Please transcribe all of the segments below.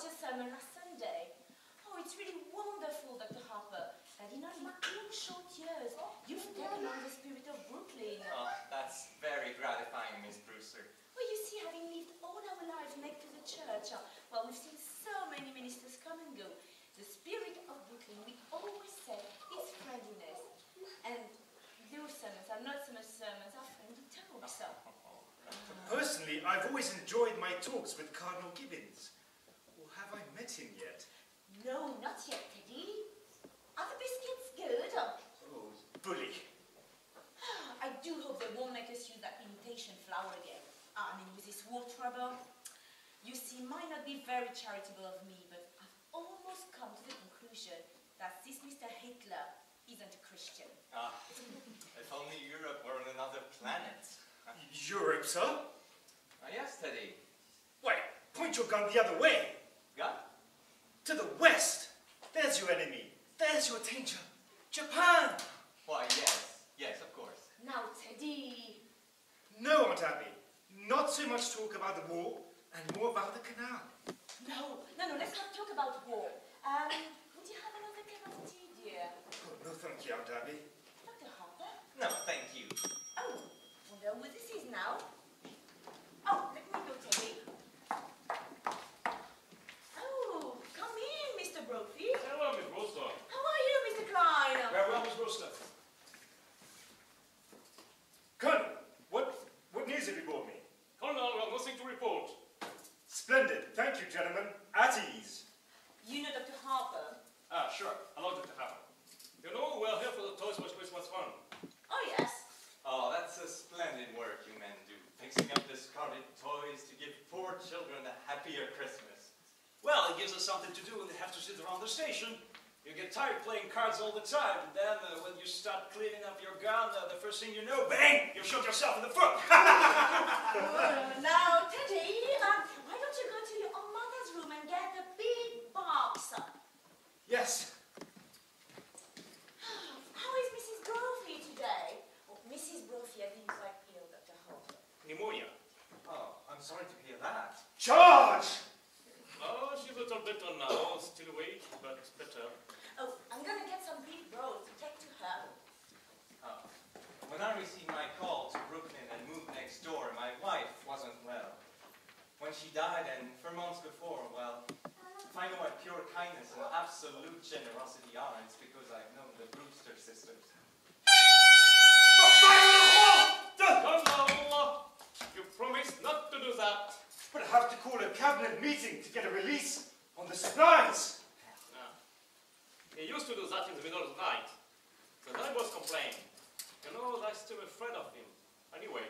your sermon last Sunday. Oh, it's really wonderful, Dr. Harper, that in only 2 short years, you've taken on the spirit of Brooklyn. Oh, that's very gratifying, Miss Brewster. Well, you see, having lived all our lives next to the church, well, we've seen so many ministers come and go. The spirit of Brooklyn, we always say, is friendliness. And your sermons are not so much sermons, are friendly talks. Personally, I've always enjoyed my talks with Cardinal Gibbons. Or have I met him yet? No, not yet, Teddy. Are the biscuits good? Oh, bully. I do hope they won't make us use that imitation flour again. I mean, with this war trouble. You see, might not be very charitable of me, but I've almost come to the conclusion that this Mr. Hitler isn't a Christian. Ah, if only Europe were on another planet. Europe, sir? Yes, Teddy. Wait, point your gun the other way. Gun? To the west. There's your enemy. There's your danger. Japan. Why, yes. Yes, of course. Now, Teddy. No, Aunt Abby. Not so much talk about the war and more about the canal. No, let's not talk about war. Would you have another cup of tea, dear? Oh, no, thank you, Aunt Abby. Dr. Harper? No, thank you. Oh, wonder who this is now. Oh, let me go, Teddy. Oh, come in, Mr. Brophy. Hello, Miss Brewster. How are you, Mr. Klein? Very well, Miss Brewster. Colonel, what news have you brought me? Colonel, we have nothing to report. Splendid. Thank you, gentlemen. At ease. You know Dr. Harper? Ah, sure. Hello, Dr. Harper. You know, we're here for the Toys for Christmas fun. Oh, yes. Oh, that's a splendid work you men do. Fixing up discarded toys to give poor children a happier Christmas. Well, it gives us something to do when they have to sit around the station. You get tired playing cards all the time, and then when you start cleaning up your gun, the first thing you know, bang! You shot yourself in the foot! Now, Teddy, why don't you go to your own mother's room and get a big box? Yes. How is Mrs. Brophy today? Oh, Mrs. Brophy, I think, is quite ill, Dr. Harper. Pneumonia. Oh, I'm sorry to hear that. Charge! Oh, she's a little better now. Still weak, but better. Oh, I'm gonna get some beef broth to take to her. Oh. When I received my call to Brooklyn and moved next door, my wife wasn't well. When she died, and for months before, well, if I know what pure kindness and absolute generosity are, it's because I've known the Brewster sisters. Colonel, you promised not to do that. But I have to call a cabinet meeting to get a release on the supplies. He used to do that in the middle of the night. The neighbors complained. You know, I'm still afraid of him. Anyway.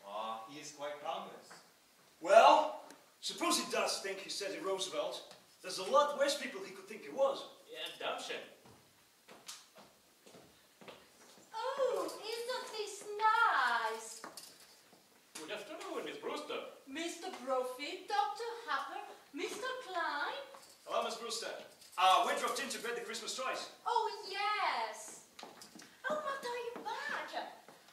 Ah, he is quite harmless. Well, suppose he does think he said he Roosevelt. There's a lot worse people he could think he was. Yeah, damn shame. Oh, isn't this nice? Good afternoon, Miss Brewster. Mr. Brophy, Dr. Harper, Mr. Klein? Hello, Miss Brewster. We dropped in to grab the Christmas toys. Oh, yes. Oh, Martha, you're back.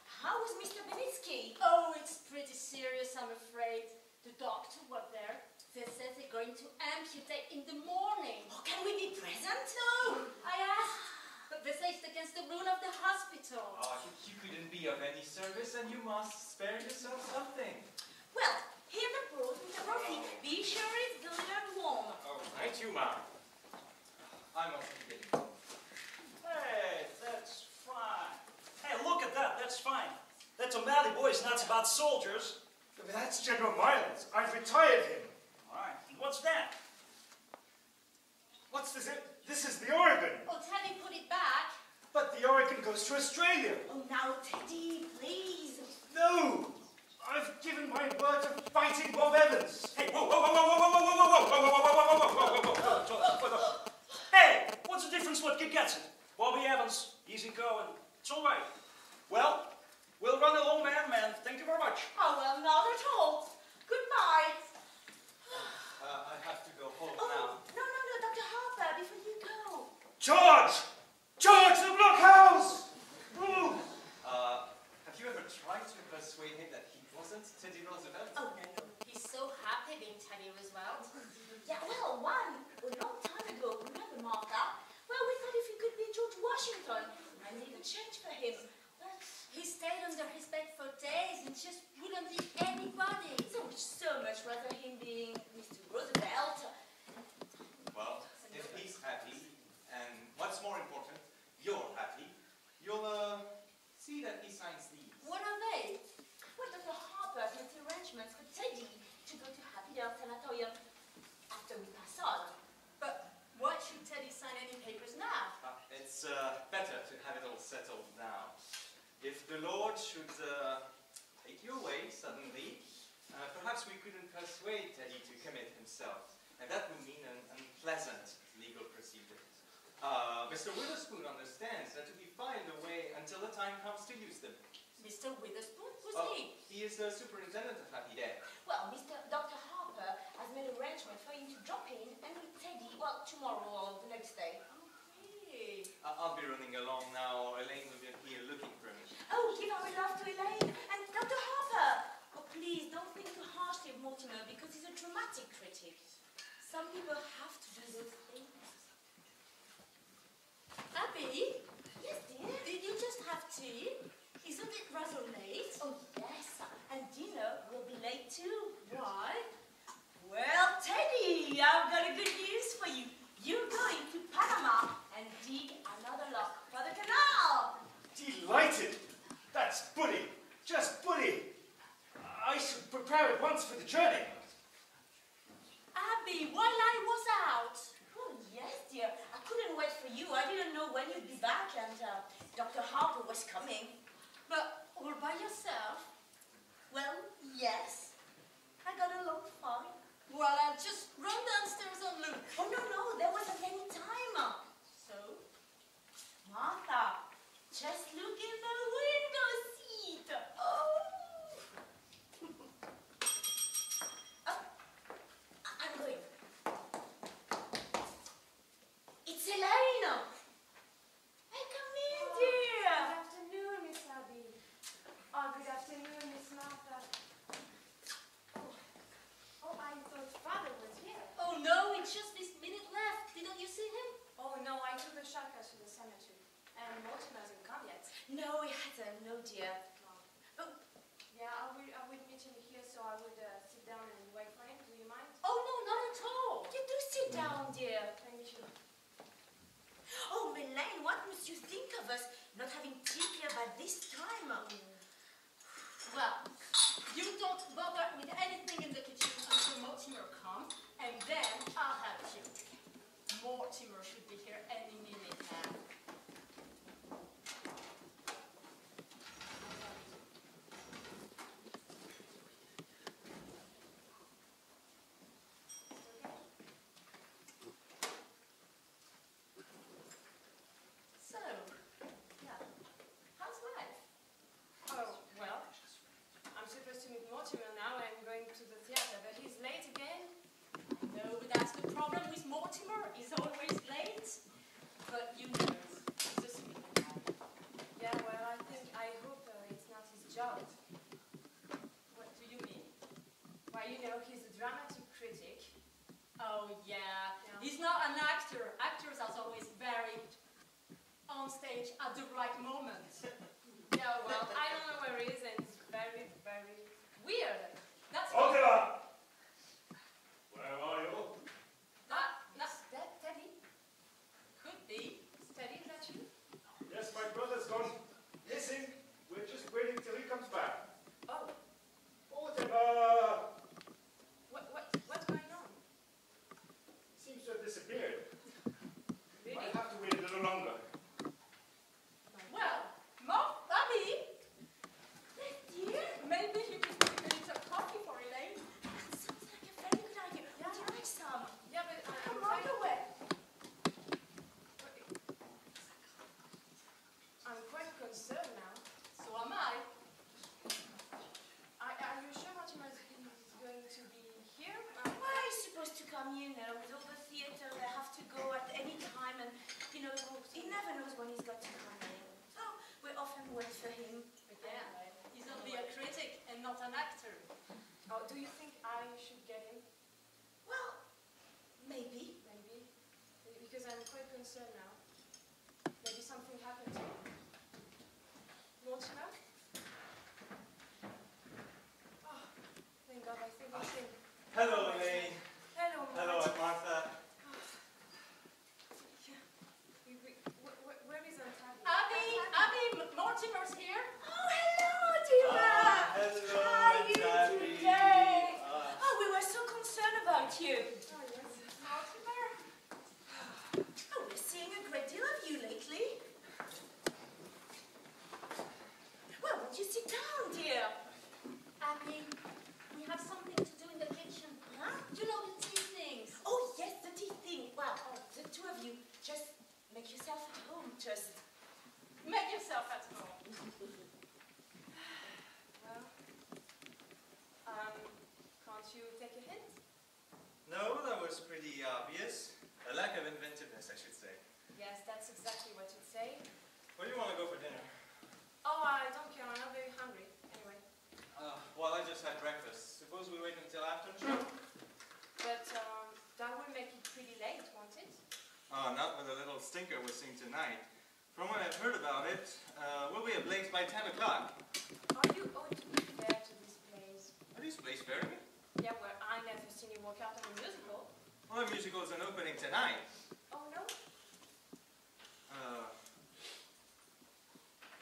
How is Mr. Benitsky? Oh, it's pretty serious, I'm afraid. The doctor was there. They said they're going to amputate in the morning. Oh, can we be present? No, I asked. But they say it's against the rule of the hospital. Oh, you couldn't be of any service, and you must spare yourself something. Well, here the broth, Mr. Brophy. Be sure it's good and warm. Oh, thank you, ma'am. I must be getting home. Hey, that's fine. Hey, look at that. That's fine. That O'Malley boy is nuts about soldiers. But that's General Miles. I've retired him. All right. And what's that? What's this? This is the Oregon. Oh, Teddy, put it back. But the Oregon goes to Australia. Oh, now, Teddy, please. No! I've given my word to fighting Bob Evans. Hey, whoa, whoa, whoa, whoa, whoa, whoa, whoa, whoa, whoa, whoa, whoa, whoa, whoa, whoa, whoa. Hey, what's the difference what kid gets it? Bobby Evans, easy going. It's all right. Well, we'll run along, man. Thank you very much. Oh, well, not at all. Goodbye. I have to go home Oh, now. no, Dr. Harper, before you go. Charge! Charge the blockhouse! Ooh. Have you ever tried to persuade him that he wasn't Teddy Roosevelt? Oh, no, he's so happy being Teddy Roosevelt. Yeah, well, a long time ago, remember Martha? Well, we thought if he could be George Washington, I made a change for him. But he stayed under his bed for days and just wouldn't leave anybody. So much rather him being Mr. Roosevelt. Well, if he's happy, and what's more important, you're happy, you'll see that he signs these. What are they? Well, Dr. Harper has made arrangements for Teddy to go to Happydale Sanatorium after we pass on. But why should Teddy sign any papers now? It's better to have it all settled now. If the Lord should take you away suddenly, perhaps we couldn't persuade Teddy to commit himself, and that would mean an unpleasant legal procedure. Mr. Witherspoon understands that to be filed away until the time comes to use them. Mr. Witherspoon? Who's he? He is the superintendent of Happydale. Well, Dr. Harper has made arrangements for him to drop in and meet Teddy, well, tomorrow or the next day. Oh, really? I'll be running along now. Elaine will be here looking for me. Oh, give our love to Elaine. And Dr. Harper! Oh, please, don't think too harshly of Mortimer because he's a dramatic critic. Some people have to do those things. Abby? Yes, dear? Did you just have tea? Isn't it rather late? Oh, yes. And dinner will be late too. Why? Well, Teddy, I've got a good news for you. You're going to Panama and dig another lock for the canal. Delighted! That's bully! Just bully! I should prepare at once for the journey. Abby, while I was out. Oh, yes, dear. I couldn't wait for you. I didn't know when you'd be back, and Dr. Harper was coming. But all by yourself? Well, yes. I got along fine. Well, I'll just run downstairs and look. Oh, no, there wasn't any time. So? Martha, just look in the window seat. Oh. I'm going. It's Elaine. Hey, come in, dear. Good afternoon, Miss Abby. Oh, good afternoon, Miss Martha. Oh, I thought Father was here. Oh no, it's just this minute left. Didn't you see him? Oh, no, I took a shotgun to the cemetery. And Mortimer hasn't come yet. No, it hasn't. No, dear. No. Oh. Yeah, I would meet him here, so I would sit down and wait for him. Do you mind? Oh, no, not at all. You do sit down, dear. Thank you. Oh, Elaine, what must you think of us not having tea here by this time? Well, you don't bother with anything in the kitchen until Mortimer comes, and then I'll help you. Mortimer should be here any minute now. So, yeah, how's life? Oh, well, I'm supposed to meet Mortimer now. I'm going to the theater, but he's late again. No, that's the problem with Mortimer. He's always late. But you know, he's a sweet guy. Yeah, well, I hope it's not his job. What do you mean? Why, you know, he's a dramatic critic. Oh, yeah. Yeah. He's not an actor. Actors are always very on stage at the right moment. Yeah, well, I don't know where he is, and it's very, very Weird. That's Angela! Where are you? That's that Teddy. Could be. Teddy, is that you? Yes, my brother's gone missing. We're just waiting till he comes back. Oh, Angela! what's going on? Seems to have disappeared. Really? Might have to wait a little longer. Well, Abby, concerned now. Maybe something happened to him. Mortimer? Oh, thank God, I think he's in. Hello, Elaine. Hello, Hello, Martha. Where is Aunt Abby? Abby, Mortimer's here. Oh, hello, dear. Hello, How are you Tabby. today? Oh, we were so concerned about you. Oh, yes. Mortimer. Oh, we're seeing a great deal of you lately. Well, won't you sit down, dear? Abby, we have something to do in the kitchen. Huh? You know the tea things. Oh, yes, the tea thing. Well, the two of you, just make yourself at home. Just Make yourself at home. Well, can't you take a hint? No, that was pretty obvious. A lack of inventiveness, I should say. Yes, that's exactly what you'd say. Where do you want to go for dinner? Oh, I don't care. I'm not very hungry. Anyway. Well, I just had breakfast. Suppose we wait until after the show? But that will make it pretty late, won't it? Not with a little stinker we're seeing tonight. From what I've heard about it, we'll be ablaze by 10 o'clock. Are you going to be fair to this place? Are these plays fair to me? Yeah, well, I never seen you walk out of a musical. Well, the musical's an opening tonight. Oh, no?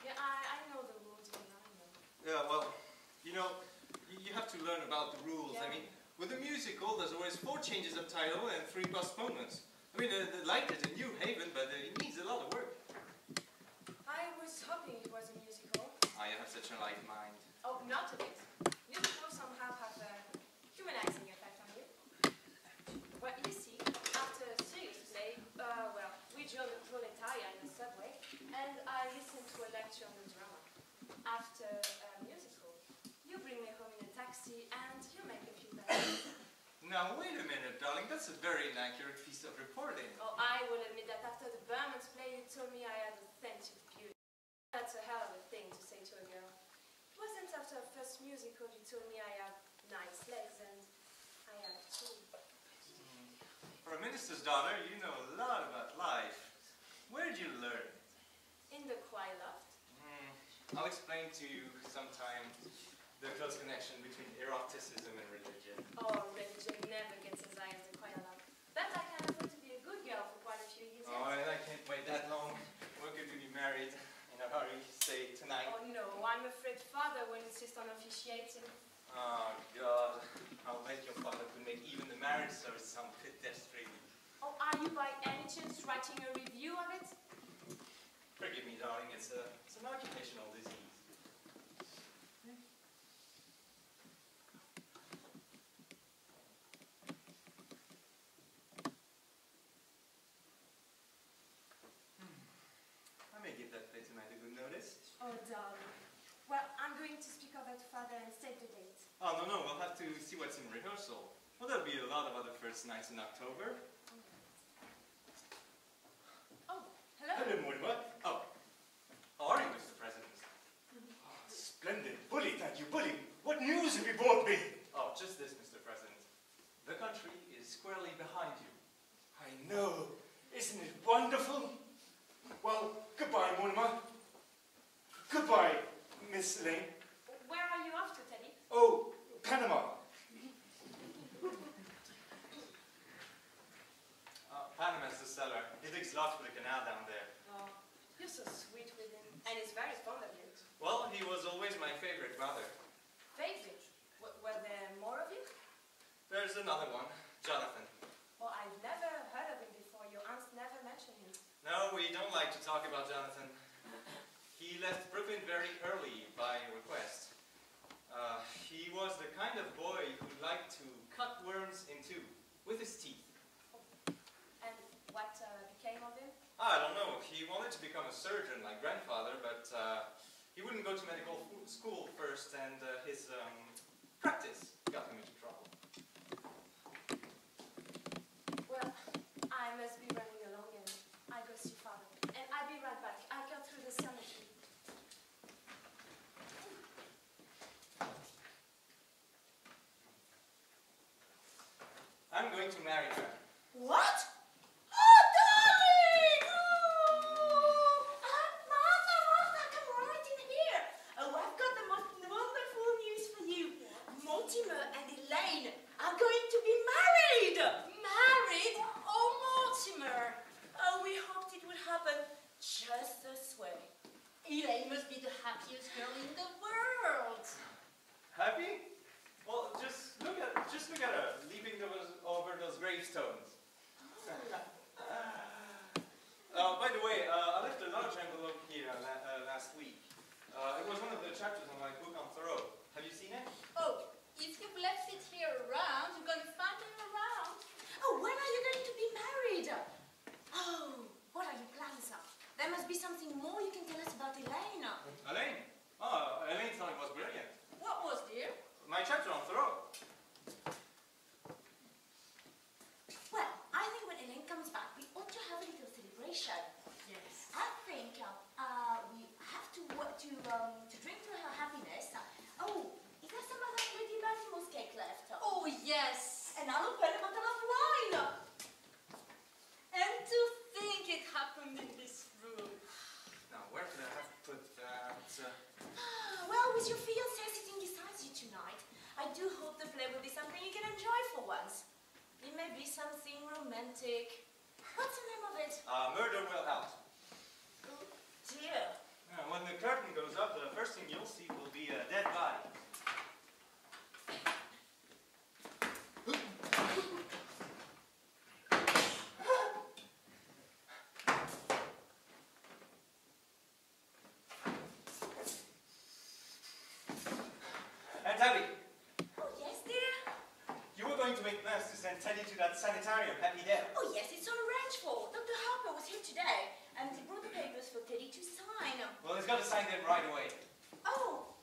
Yeah, I know the rules, and I know. Yeah, well, you know, you have to learn about the rules. Yeah. I mean, with a musical, there's always 4 changes of title and 3 postponements. I mean, the light is in New Haven, but it needs a lot of work. I was hoping it was a musical. You have such a light mind. Oh, not a bit. Musicals somehow have a humanizing effect on you. Well, you see, after a serious play, well, we joined the proletariat in the subway, and I listened to a lecture on the drama. After a musical, you bring me home in a taxi, and you make a few passes. Now, wait a minute, darling. That's a very inaccurate piece of reporting. Oh, I will admit that after the Berman's play, you told me I had authentic beauty. That's a hell of a thing to say to a girl. It wasn't after our first musical you told me I have nice legs, and I have too. For a minister's daughter, you know a lot about life. Where'd you learn? In the choir loft. I'll explain to you sometime the close connection between eroticism and religion. Oh, religion never gets as high as the choir loft. But I can afford to be a good girl for quite a few years. Oh, and I can't wait that long. When could we be married in a hurry, say tonight? Oh no, I'm afraid father will insist on officiating. Oh, God. I'll bet your father could make even the marriage service sound pedestrian. Oh, are you by any chance writing a review of it? Forgive me, darling. It's an occupational disease. I may give that play tonight a good notice. Oh, darling. Well, I'm going to speak of it to father and set the date. Oh, no. We'll have to see what's in rehearsal. Well, there'll be a lot of other first nights in October. Oh, hello. Hello, Mortimer. Oh. How are you, Mr. President? Splendid. Bully, thank you, Bully. What news have you brought me? Oh, just this, Mr. President. The country is squarely behind you. I know. Isn't it wonderful? Well, goodbye, Mortimer. Goodbye, Miss Elaine. Where are you off to, Teddy? Oh, Panama. Panama's the cellar. He digs lots for the canal down there. Oh, you're so sweet with him. And he's very fond of you. Well, he was always my favorite brother. Favorite? Were there more of you? There's another one, Jonathan. Well, I've never heard of him before. Your aunts never mentioned him. No, we don't like to talk about Jonathan. He left Brooklyn very early by request. He was the kind of boy who liked to cut worms in two with his teeth. And what became of him? I don't know. He wanted to become a surgeon like grandfather, but he wouldn't go to medical school first, and his practice got him into trouble. Well, I must be running along, and I go see father. And I'll be right back. I'll go through the cemetery. I'm going to marry her. What? Oh, darling! Mortimer and Elaine are going to be married! Married? Oh, Mortimer! Oh, we hoped it would happen just this way. Elaine must be the happiest girl in the world. Happy? Well, just look at her, leaping over those gravestones. By the way, I left a large envelope here last week. It was one of the chapters on my book on Thoreau. Have you seen it? Oh, if you've left it here around, you're going to find it around. Oh, when are you going to be married? Oh, what are your plans? There must be something more you can tell us about Elaine. Elaine? Oh, Elaine thought it was brilliant. What was, dear? My chapter on Thoreau. Well, I think when Elaine comes back, we ought to have a little celebration. Yes. I think we have to drink to her happiness. Oh, is there some other Lady Baltimore's cake left? Oh, yes. And I'll open a bottle of wine. And to think it happened in this room. Now, where could I have put that? Well, with your fiancé sitting beside you tonight, I do hope the play will be something you can enjoy for once. It may be something romantic. What's the name of it? Murder Will Out. Oh, dear. When the curtain goes up, the first thing you'll see will be a dead body. And Abby, Oh, yes, dear? you were going to make plans to send Teddy to that sanitarium, Happy Dale. Oh, yes, it's all arranged for. Dr. Harper was here today, and he brought the papers for Teddy to sign. Well, he's got to sign them right away. Oh,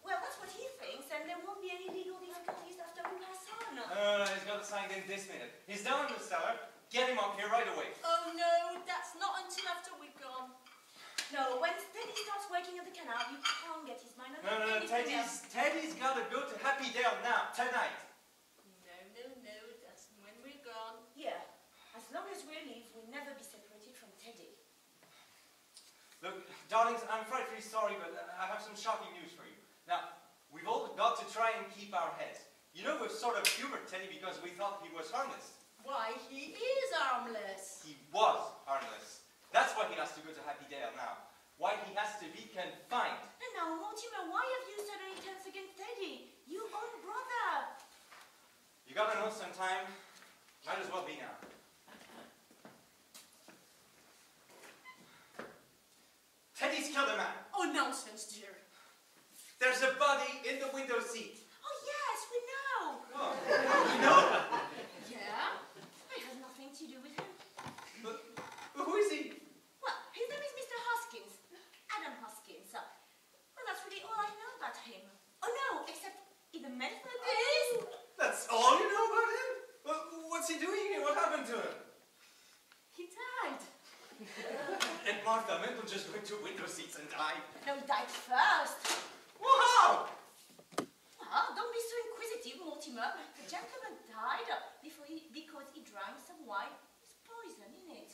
well, that's what he thinks, and there won't be any legal difficulties after we pass on. No, he's got to sign them this minute. He's down in the cellar. Get him up here right away. Oh, no, that's not until after we're gone. No, when Teddy starts working at the canal, you can't get his mind on No, anything else. Teddy's got to go to Happy Dale now, tonight. No, that's when we're gone. Yeah, as long as we live, we'll never be separated from Teddy. Look, darlings, I'm frightfully sorry, but I have some shocking news for you. Now, we've all got to try and keep our heads. You know, we've sort of humored Teddy because we thought he was harmless. Why, he is harmless. He was harmless. That's why he has to go to Happy Dale now. Why he has to be confined. And now, Mortimer, why have you suddenly turned against Teddy? You own brother. You gotta know sometime. Might as well be now. Teddy's killed a man. Oh, nonsense, dear. There's a body in the window seat. Oh, yes, we know. Oh, you know? Yeah? It has nothing to do with him. But who is he? Well, his name is Mr. Hoskins. Adam Hoskins. Well, that's really all I know about him. Oh, no, except in the medical days. That's all you know about him? Well, what's he doing here? What happened to him? He died. And Martha Mental just went to window seats and died. No, he died first. Well, how? Well, don't be so inquisitive, Mortimer. The gentleman died because he drank some wine with poison in it.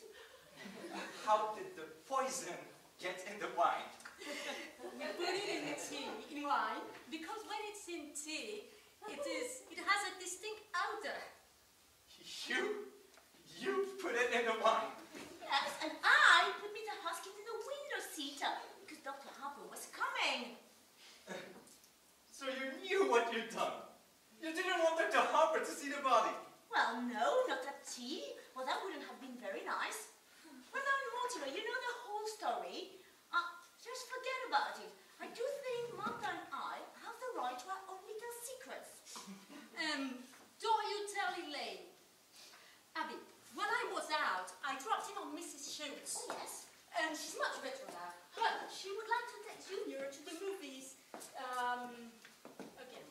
How did the poison get in the wine? We put it in tea, in wine, because when it's in tea, it has a distinct odor. You put it in the wine. Yes, and I put Mr. Hoskins in the window seat because Dr. Harper was coming. So you knew what you'd done. You didn't want Dr. Harper to see the body. Well, no, not at tea. Well, that wouldn't have been very nice. Well, now, Mortimer, you know the whole story. Just forget about it. I do think Martha and I have the right to our own little secrets. Don't you tell Elaine. Abby, when I was out, I dropped in on Mrs. Schultz. Oh, yes. And she's much better now. But she would like to take Junior to the movies, again.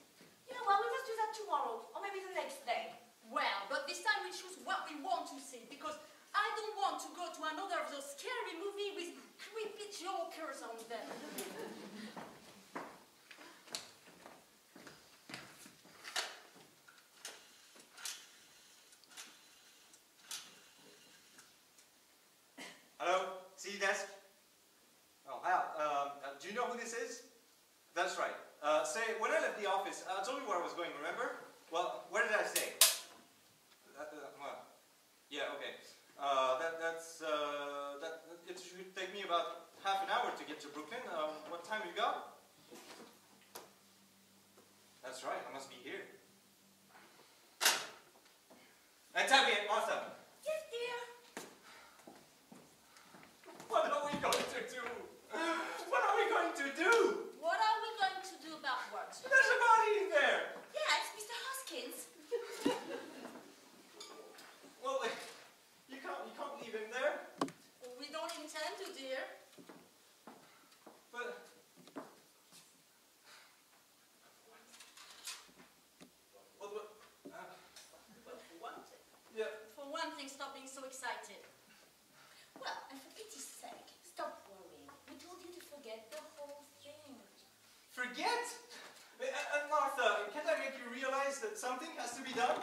Yeah, well, we must do that tomorrow, or maybe the next day. Well, but this time we choose what we want to see, because I don't want to go to another of those scary movies with creepy jokers on them. Hello? See desk? Oh, Hal, do you know who this is? That's right. Say say, when I left the office, I told you where I was going, remember? Well, where did I say? Well, yeah, okay. It should take me about half an hour to get to Brooklyn. What time have you got? That's right, I must be here. And tell me, Martha. Yes, dear. What are we going to do? What are we going to do? What are we going to do about what? There's a body in there. Yes, Mr. Hoskins. Well, you can't leave him there. We don't intend to, dear. But For one thing, stop being so excited. Well, and for pity's sake, stop worrying. We told you to forget the whole thing. forget? And Martha, can't I make you realize that something has to be done?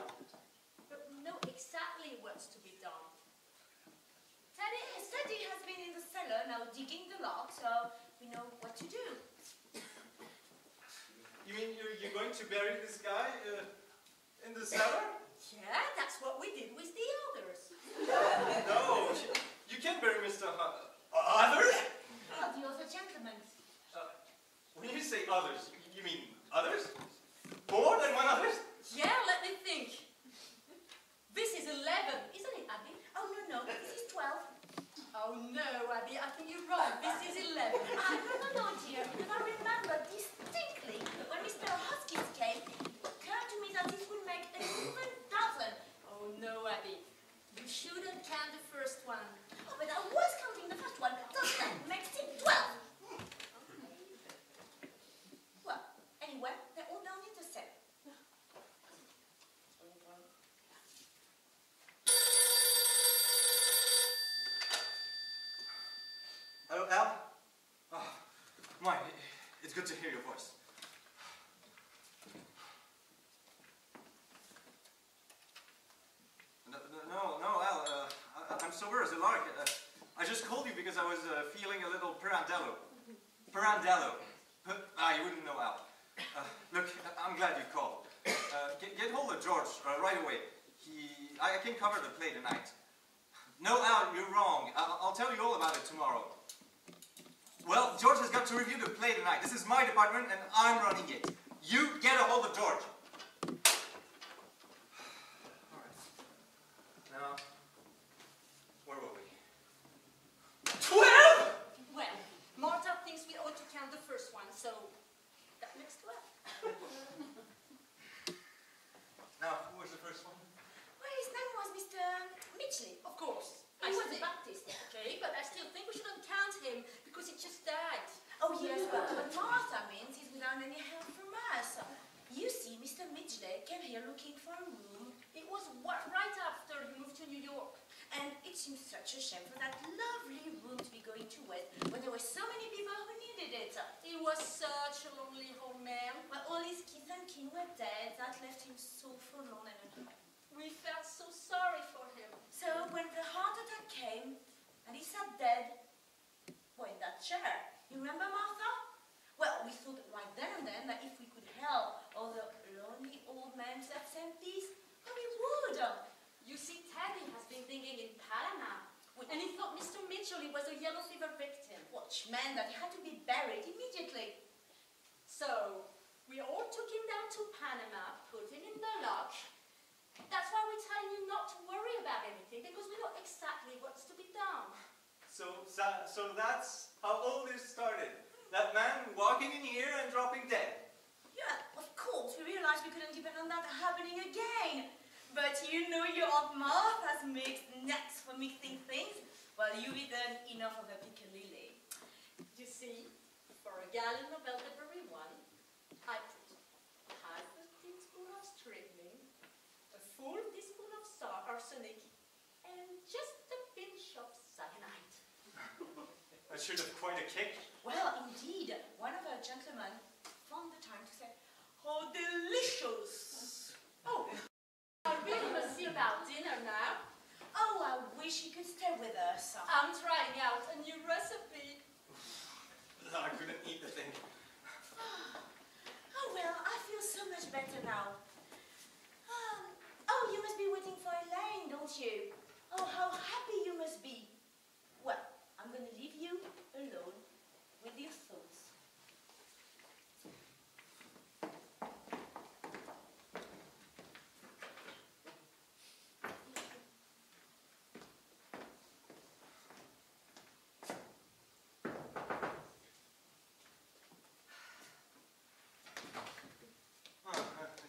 But we know exactly what's to be done. Teddy has been in the cellar now digging the lock, so we know what to do. You mean you're going to bury this guy in the cellar? Yeah, that's what we did with the others. No, you can't bury Mr. Others? Oh, the other gentlemen. When you say others, you mean others? More than one others? Yeah, let me think. This is 11, isn't it, Abby? Oh, no, this is 12. Oh no, Abby, I think you're wrong. This is 11. No, dear, because I remember distinctly when Mr. Hoskins came, it occurred to me that this would make an even dozen. Oh no, Abby. You shouldn't count the first one. Oh, but I was counting the first one, so that makes it 12. Well, anyway, they're all down in the cellar. Hello, Al? Oh, my, it's good to hear your voice. No, Al, I'm sober as a lark. I just called you because I was feeling a little pirandello. Pirandello. You wouldn't know, Al. Look, I'm glad you called. Get hold of George right away. I can cover the play tonight. No, Al, you're wrong. I'll tell you all about it tomorrow. Well, George has got to review the play tonight. This is my department, and I'm running it. You get a hold of George. All right. Now, where were we? 12! Well, Martha thinks we ought to count the first one, so that makes 12. Now, who was the first one? Well, his name was Mr. Mitchell. Of course. He was still- a Baptist. Okay, but I still think we shouldn't count him because he just died. Oh, yes, but what Martha means is without any help from us. You see, Mr. Mitchell came here looking for a room. It was right after he moved to New York. And it seems such a shame for that lovely room to be going to waste when there were so many people who needed it. He was such a lonely old man. But all his kids and kin were dead. That left him so forlorn and unhappy. We felt so sorry for him. So when the heart attack came, and he sat dead, well, in that chair, you remember, Martha? Well, we thought right then and then that if we could help other lonely old men to have same peace, well, we would. You see, Teddy has been digging in Panama, and he thought Mr. Mitchell was a yellow fever victim. Which meant that he had to be buried immediately. So, we all took him down to Panama, put him in the lock. That's why we're telling you not to worry about anything, because we know exactly what's to be done. So that's how all this started. That man walking in here and dropping dead. Yeah, of course, we realized we couldn't depend on that happening again. But you know your Aunt Martha's mixed nuts for mixing things. Well, you've eaten enough of the piccalilli. You see, for a gallon of elderberry one, I put half a teaspoon of strychnine, a full teaspoon of arsenic, and just a pinch of cyanide. I should have quite a kick. Well, indeed, one of our gentlemen found the time to say, "How delicious!" Oh, I really must see about dinner now. Oh, I wish you could stay with us. I'm trying out a new recipe. I couldn't eat the thing. Oh, well, won't you? Oh, how happy you must be. Well, I'm going to leave you alone with your thoughts.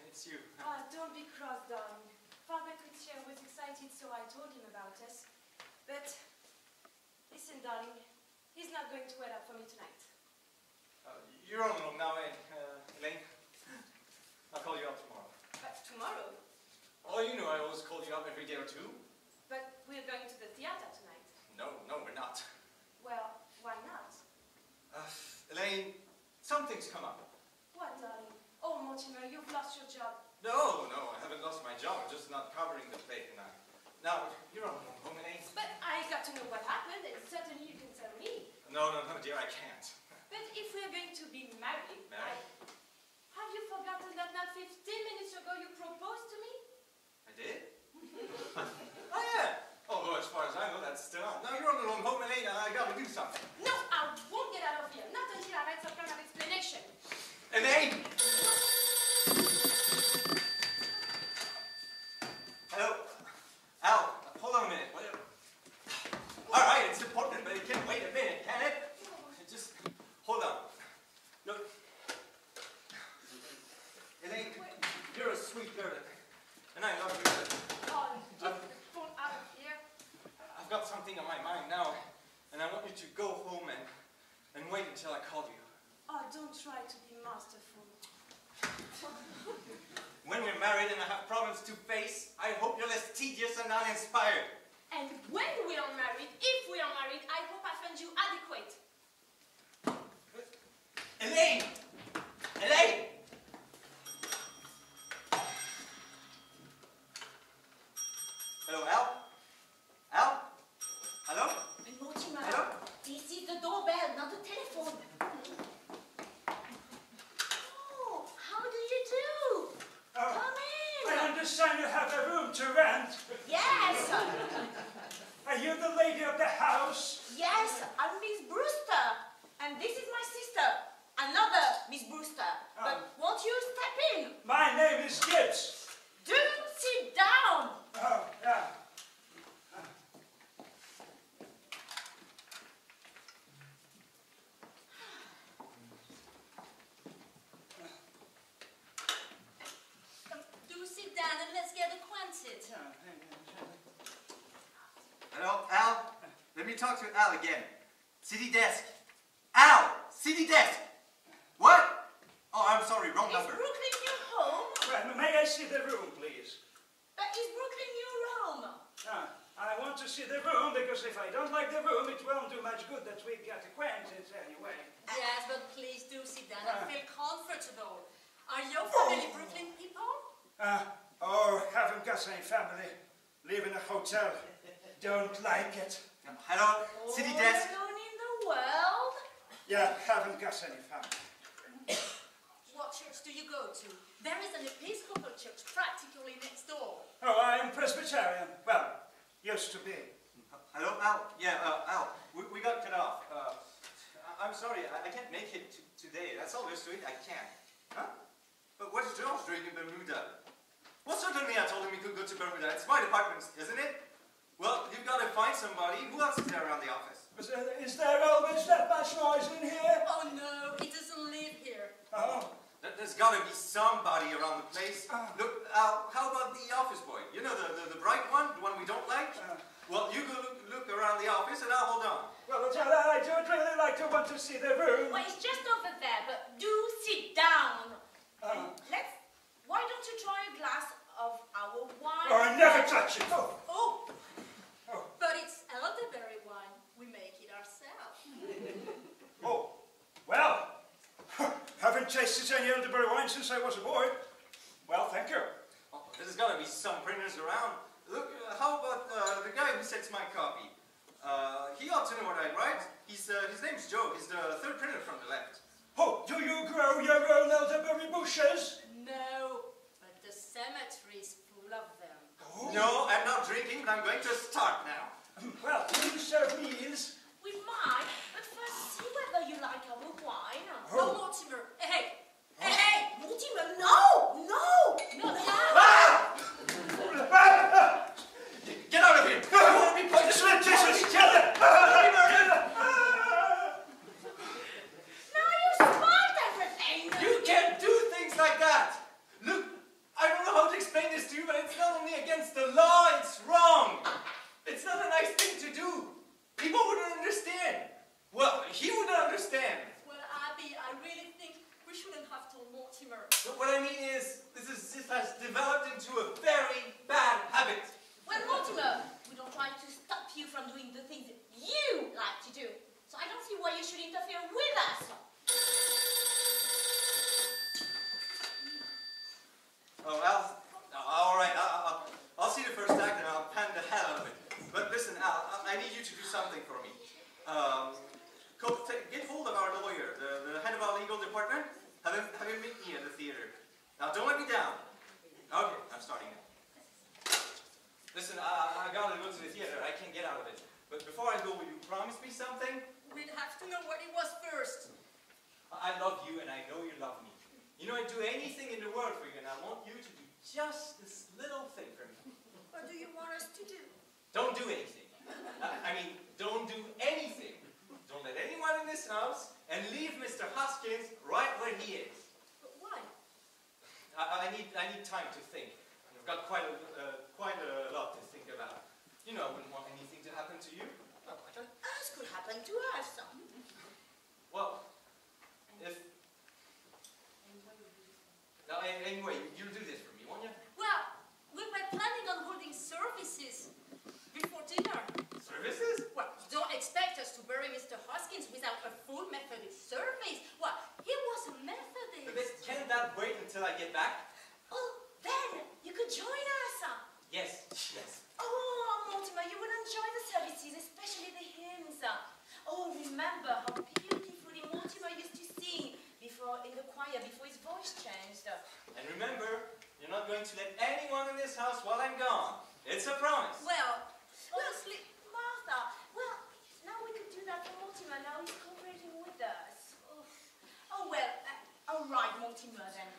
It's you. Oh, don't be cross, darling. Father Quartier was excited, so I told him about us. But, listen, darling, he's not going to wait up for me tonight. You're on along now, Elaine. I'll call you up tomorrow. But tomorrow? Oh, you know I always call you up every day or two. But we're going to the theater tonight. No, we're not. Well, why not? Elaine, something's come up. What, darling? Oh, Mortimer, you've lost your job. No, I haven't lost my job. I'm just not covering the play tonight. Now, you're on home, Elaine. But I got to know what happened, and certainly you can tell me. No, dear, I can't. But if we're going to be married, Married? have you forgotten that not 15 minutes ago you proposed to me? I did? Oh, yeah. Although, as far as I know, that's still on. Now, you're on the wrong home, Elaine. I gotta do something. No, I won't get out of here. Not until I write some kind of explanation. Elaine! Hello? Al, hold on a minute. All right, it's important, but it can't wait a minute, can it? Just hold on. Look. Elaine, you're a sweet girl, and I love you. Oh, get the phone out of here. I've got something on my mind now, and I want you to go home and wait until I call you. Oh, don't try to be masterful. When we're married and I have problems to face, I hope you're less tedious and uninspired. And when we are married, if we are married, I hope I find you adequate. Elaine! Elaine! Hello, Al? Al? Hello? Mortimer, Hello? this is the doorbell, not the telephone. Oh, how do you do? Come in. I understand you have a room to rent. Yes. Are you the lady of the house? Yes, I'm Miss Brewster. And this is my sister, another Miss Brewster. But won't you step in? My name is Gibbs. Do sit down. Oh, yeah. Do sit down and let's get acquainted. Hello, Al? Let me talk to Al again. City desk. Al! City desk! What? Oh, I'm sorry, wrong Is number. Brooklyn your home? Well, may I see the room, please? Is Brooklyn your home? I want to see the room, because if I don't like the room, it won't do much good that we get acquainted anyway. Yes, but please do sit down and feel comfortable. Are your family Brooklyn people? Haven't got any family. Live in a hotel. Don't like it. Hello, city desk. All alone in the world? Yeah, haven't got any family. What church do you go to? There is an Episcopal church practically next door. Oh, I'm Presbyterian. Well, used to be. Hello, Al? Yeah, Al, we got cut off. I'm sorry, I can't make it today. That's all there's to it, I can't. Huh? But what's George doing in Bermuda? Well, certainly I told him he could go to Bermuda. It's my department, isn't it? Well, you've got to find somebody. Who else is there around the office? Is there always that much noise in here? Oh no, he doesn't live here. Oh. There's got to be somebody around the place. Look, Al, how about the office boy? You know, the bright one? The one we don't like? Well, you go look around the office and I'll hold on. Well, I don't really like to want to see the room. Well, it's just over there, but do sit down. Why don't you try a glass of our wine? Oh, I never touch it. Oh, but it's elderberry wine. We make it ourselves. Oh, well, haven't tasted any elderberry wine since I was a boy. Well, thank you. Oh, there's got to be some printers around. Look, how about the guy who sets my copy? He ought to know what I write. His name's Joe. He's the third printer from the left. Oh, do you grow your own elderberry bushes? No, but the cemetery is full of them. Oh. No, I'm not drinking, but I'm But what I mean is, this has developed into a very bad habit. Well, Mortimer, we don't try to stop you from doing the things you like to do. So I don't see why you should interfere with us. Oh, Al, all right, I'll see the first act and I'll pan the hell out of it. But listen, Al, I need you to do something for me. Get hold of our lawyer, the head of our legal department. Have him meet me at the theater. Now, don't let me down. Okay, I'm starting now. Listen, I gotta go to the theater. I can't get out of it. But before I go, will you promise me something? We'd have to know what it was first. I love you, and I know you love me. You know, I'd do anything in the world for you, and I want you to do just this little thing for me. What do you want us to do? Don't do anything. I mean, don't do anything. Don't let anyone in this house, and leave Mr. Hoskins right where he is. But why? I need time to think. I've got quite a lot to think about. You know, I wouldn't want anything to happen to you. Well, what on earth could happen to us? Well, if... Now, anyway, you'll do this for me, won't you? Well, we were planning on holding services before dinner. Services? Well, don't expect us to bury Mr. Hoskins without a full Methodist service. Well, he was a Methodist. But can't that wait until I get back? Oh, then you could join us. Yes, yes. Oh, Mortimer, you would enjoy the services, especially the hymns. Oh, remember how beautifully Mortimer used to sing in the choir before his voice changed. And remember, you're not going to let anyone in this house while I'm gone. It's a promise. Well, honestly, Martha, well, now we could do that for Mortimer. Now he's cooperating with us. Oh well, all right, Mortimer, then.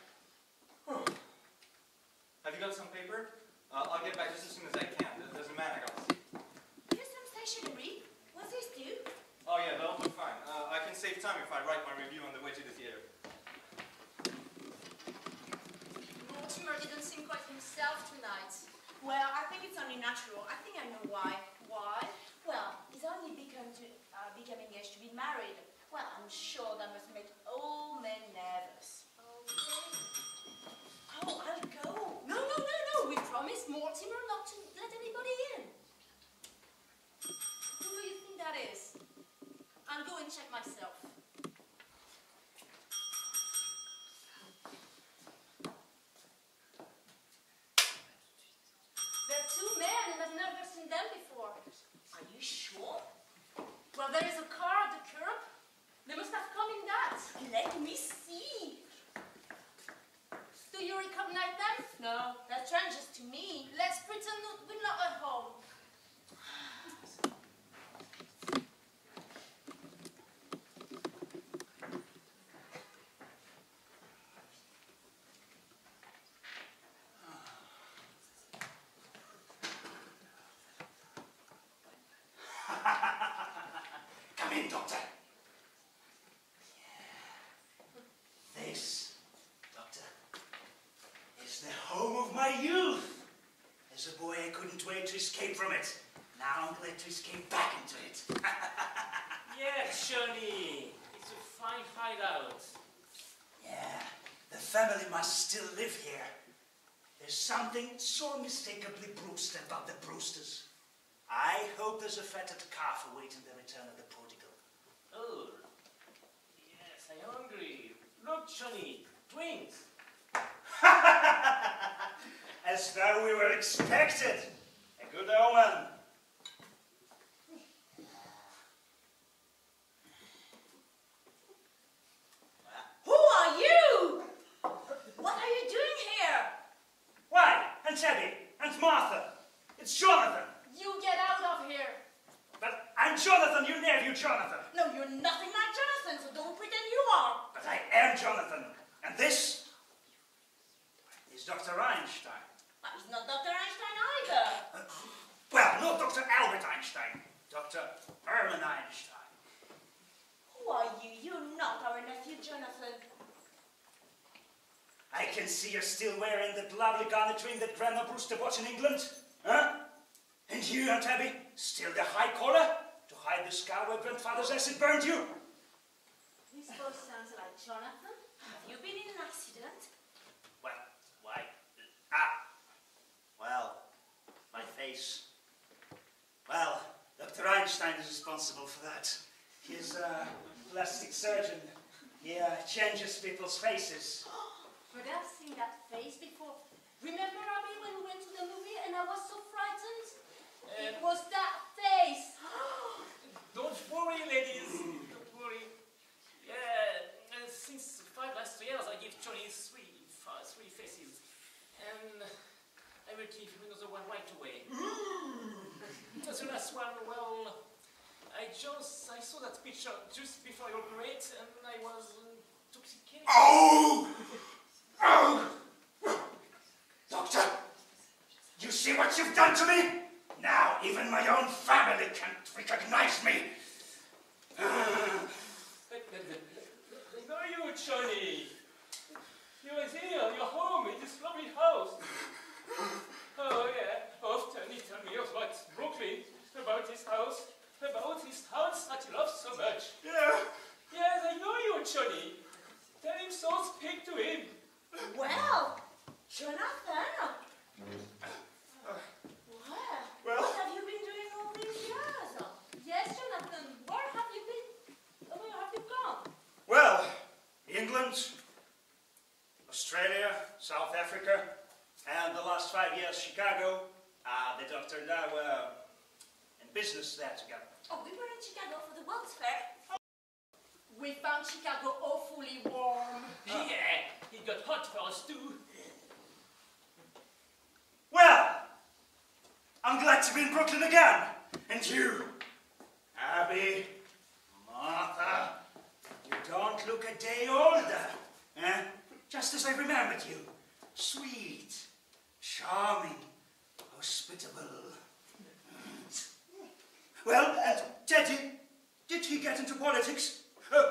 Have you got some paper? I'll get back just as soon as I can. There's a man I gotta see. Here's some stationery. What's this do? Oh yeah, that'll do fine. I can save time if I write my review on the way to the theater. Mortimer didn't seem quite himself tonight. Well, I think it's only natural. I think I know why. Why? Well, he's only becoming engaged to be married. Well, I'm sure that must make all men nervous. Oh, I'll go. No. We promised Mortimer not to let anybody in. Who do you think that is? I'll go and check myself. There are two men and I've never seen them before. Are you sure? Well, there is a car at the curb. They must have come in that. Let me see. Do you recognize them? No, they're strangers to me. Let's pretend we're not at home. Come in, Doctor. This, Doctor, is the home of my youth. As a boy, I couldn't wait to escape from it. Now I'm glad to escape back into it. Yeah, Johnny. It's a fine hideout. Yeah, the family must still live here. There's something so unmistakably Brewster about the Brewsters. I hope there's a fatted calf awaiting the return of the prodigal. Oh, yes, I'm hungry. Look, Johnny, twins. As though we were expected. A good omen. Who are you? What are you doing here? Why? And Tabby, and Martha. It's Jonathan. You get out of here. But I'm Jonathan, your nephew Jonathan. No, you're nothing like Jonathan, so don't pretend you are. But I am Jonathan. And this is Dr. Einstein. But he's not Dr. Einstein either. Well, not Dr. Albert Einstein. Dr. Herman Einstein. Who are you? You're not our nephew, Jonathan. I can see you're still wearing that lovely garnituring that Grandma Brewster bought in England. Huh? And you, Aunt Abby, still the high collar to hide the scar where grandfather's acid burned you? This voice sounds like Jonathan. Have you been in an accident? face. Well, Dr. Einstein is responsible for that. He's a plastic surgeon. He changes people's faces. But I've seen that face before. Remember, Abby, when we went to the movie and I was so frightened? It was that face. Don't worry, ladies. Don't worry. Yeah, since 5 last years, I give Johnny three faces. And I will give him another one right away. The last one, well, I saw that picture just before you operate, and I was intoxicated. Oh! Oh! Doctor, you see what you've done to me? Now even my own family can't recognize me. I know you, Johnny. You are here, you're home, in this lovely house. Oh, yeah, often he tells me about Brooklyn, about his house that he loves so much. Yeah. Yes, I know you, Johnny. Tell him so, speak to him. Well, Jonathan. Well? What have you been doing all these years? Yes, Jonathan, where have you been? Where have you gone? Well, England, Australia, South Africa, and the last 5 years Chicago. The doctor and I were in business there together. Oh, we were in Chicago for the World's Fair. We found Chicago awfully warm. Yeah, it got hot for us too. Well, I'm glad to be in Brooklyn again. And you, Abby, Martha, you don't look a day older. Eh? Just as I remembered you. Sweet, charming, hospitable. Well, and Teddy, did he get into politics?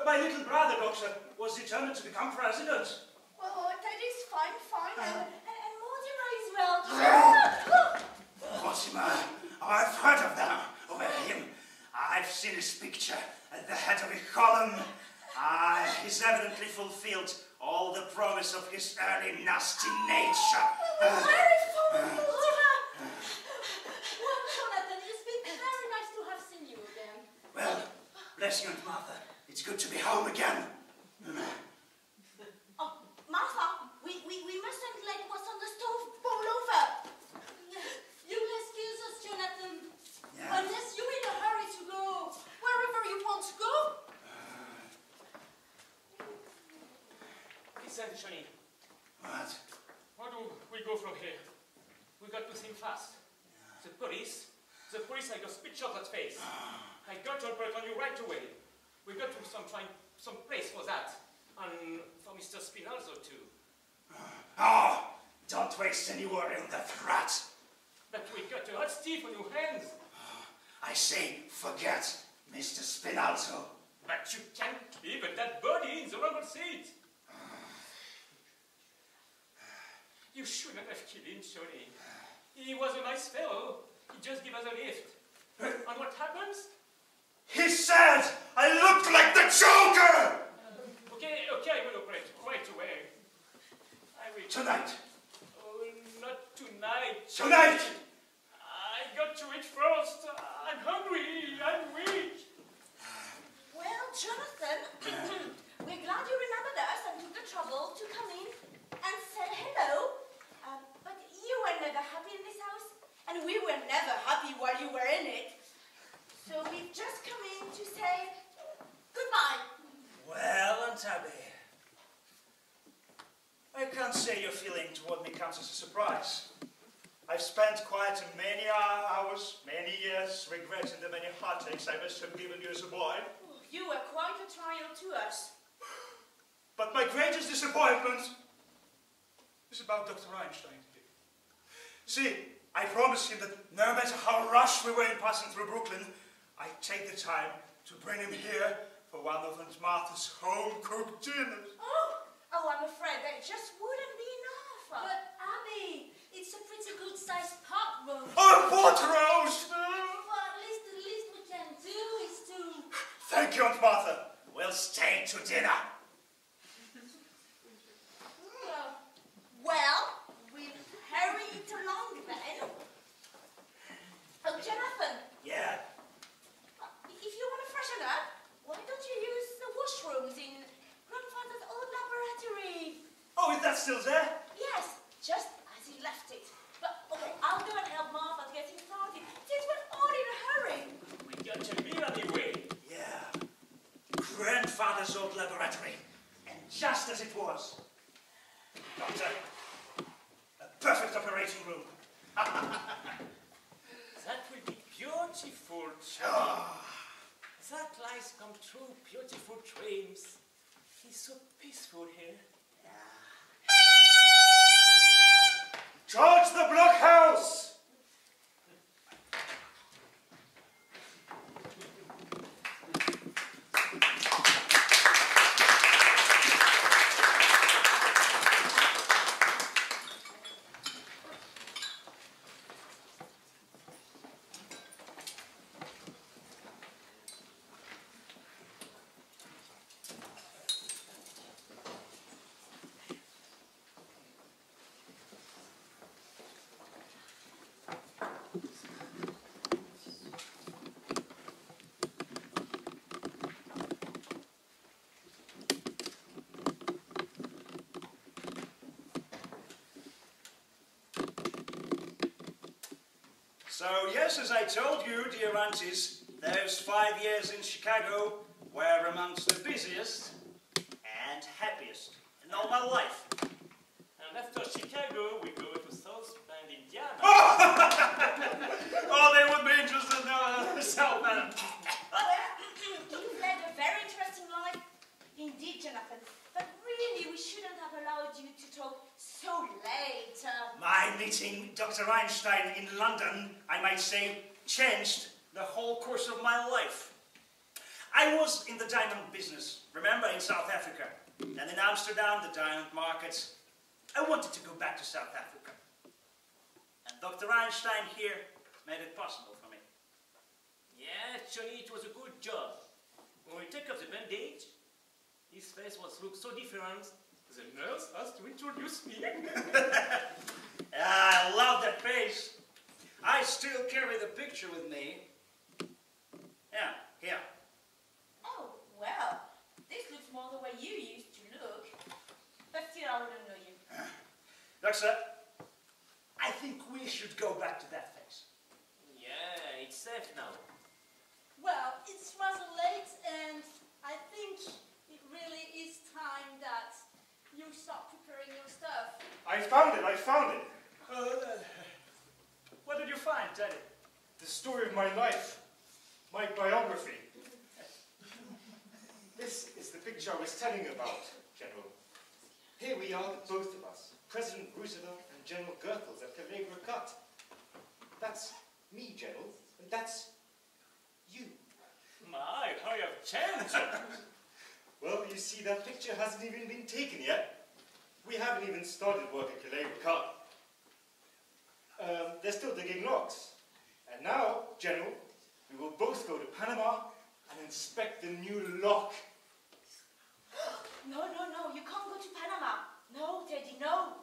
My little brother, Doctor, was determined to become president. Oh, Teddy's fine, and Mortimer is well. Mortimer, I've heard of him. I've seen his picture at the head of a column. He's evidently fulfilled all the promise of his early nasty nature. Very fun, Well, Jonathan, it's been very nice to have seen you again. Well, bless you, Aunt Martha. It's good to be home again. Oh, Martha, we mustn't let what's on the stove boil over. You'll excuse us, Jonathan. Yeah. Unless you're in a hurry to go wherever you want to go. Listen, Johnny. What? How do we go from here? We got to think fast. The police, I got picture of that face. I got to operate on you right away. We got to find some place for that. And for Mr. Spinalzo too. Oh, don't waste any worry on that rat. But we got a hot stiff on your hands. I say, forget Mr. Spinalzo. But you can't leave that body in the wrong seat. You should not have killed him, Johnny. He was a nice fellow. He just gave us a lift. And what happens? He said I looked like the Joker! Okay, I will operate right away. I will. Tonight. Oh, not tonight. Tonight! I got to eat first. I'm hungry. I'm weak. Well, Jonathan, we're glad you remembered us and took the trouble to come in and say hello. But you were never happy in this house, and we were never happy while you were in it. So we've just come in to say goodbye. Well, Aunt Abby, I can't say your feeling toward me comes as a surprise. I've spent quite many hours, many years, regretting the many heartaches I must have given you as a boy. Oh, you were quite a trial to us. But my greatest disappointment is about Dr. Einstein. See, I promised him that no matter how rushed we were in passing through Brooklyn, I'd take the time to bring him here for one of Aunt Martha's home-cooked dinners. Oh, I'm afraid that just wouldn't be enough. But Abby, it's a pretty good-sized pot roast. Oh, pot roast! Well, at least we can do is to... Thank you, Aunt Martha. We'll stay to dinner. Well, we'll hurry it along then. just as he left it. But, okay, I'll go and help Martha to get things started, since we're all in a hurry. We got to be on the way. Yeah. Grandfather's old laboratory. And just as it was. Doctor, a perfect operating room. That will be beautiful, Charlie. That lies come through beautiful dreams. It's so peaceful here. Charge the blockhouse! So, yes, as I told you, dear aunties, those 5 years in Chicago were amongst the busiest and happiest in all my life. And after Chicago, we go to South Bend, Indiana. Oh, they would be interested in South Bend. Well, you've led a very interesting life. Indeed, Jonathan. But really, we shouldn't have allowed you to talk so late. My meeting Dr. Einstein in London, I might say, changed the whole course of my life. I was in the diamond business, remember, in South Africa. And in Amsterdam, the diamond markets. I wanted to go back to South Africa. And Dr. Einstein here made it possible for me. Yeah, Johnny, it was a good job. When we took off the bandage, his face was looked so different. The nurse asked to introduce me. I love that face. I still carry the picture with me. Yeah, here. Oh, well, this looks more the way you used to look. But still, I wouldn't know you. Doctor, I think we should go back to that face. Yeah, it's safe now. Well, it's rather late, and I think it really is time that you start preparing your stuff. I found it. What did you find, Teddy? The story of my life. My biography. This is the picture I was telling you about, General. Here we are, the both of us. President Brewster and General Goethals at Calais Cut. That's me, General, and that's you. My, how you have changed! Well, you see, that picture hasn't even been taken yet. We haven't even started work at Calais Cut. They're still digging locks. And now, General, we will both go to Panama and inspect the new lock. No, you can't go to Panama. No, Teddy, no.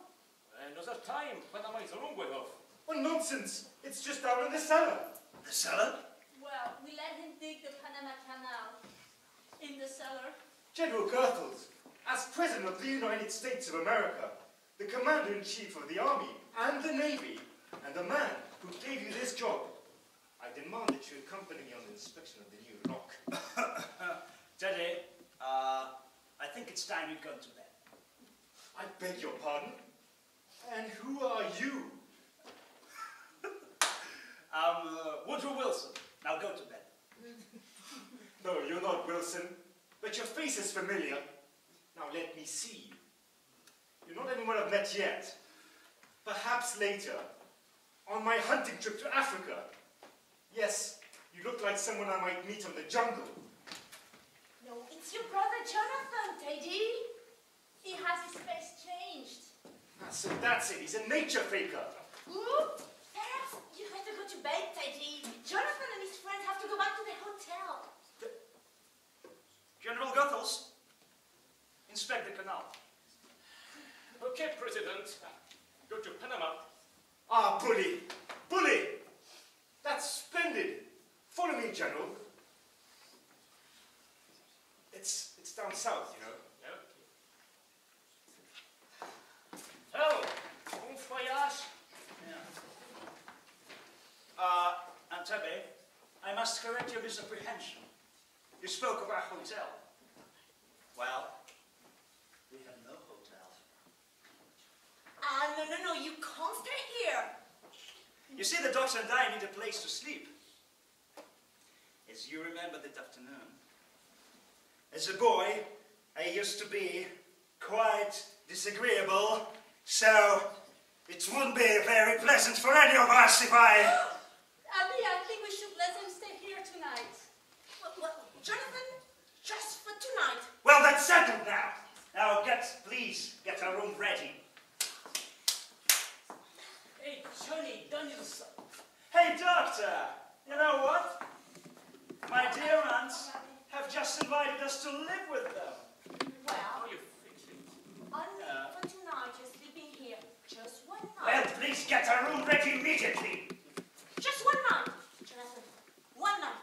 Another time, Panama is a long way off. Oh, nonsense! It's just down in the cellar. The cellar? Well, we let him dig the Panama Canal in the cellar. General Goethals, as President of the United States of America, the Commander-in-Chief of the Army and the Navy, and the man who gave you this job, I demand that you accompany me on the inspection of the new lock. Teddy, I think it's time you go to bed. I beg your pardon? And who are you? I'm Woodrow Wilson. Now go to bed. No, you're not Wilson, but your face is familiar. Now let me see you. You're not anyone I've met yet. Perhaps later, on my hunting trip to Africa. Yes, you look like someone I might meet in the jungle. No, it's your brother Jonathan, Teddy. He has his face changed. Ah, so that's it, he's a nature faker. Ooh, perhaps you better go to bed, Teddy. Jonathan and his friends have to go back to the hotel. General Goethals, inspect the canal. Okay, President. Go to Panama. Ah, bully! Bully! That's splendid! Follow me, General. It's down south, you know. Okay. Oh, on must correct your misapprehension. You spoke of our hotel. Well, we have no hotel. No, you can't stay here. You see, the doctor and I need a place to sleep. As you remember that afternoon, as a boy, I used to be quite disagreeable, so it wouldn't be very pleasant for any of us if I... Abby, I think we should let him stay here tonight. Well, Jonathan, just for tonight. Well, that's settled now. Now, please, get our room ready. Hey, Johnny, done you some. Hey, doctor, you know what? My dear aunts have just invited us to live with them. Well, How are you thinking? only for tonight, you're sleeping here. Just one night. Well, please get our room ready immediately. Just one night, Jonathan. One night.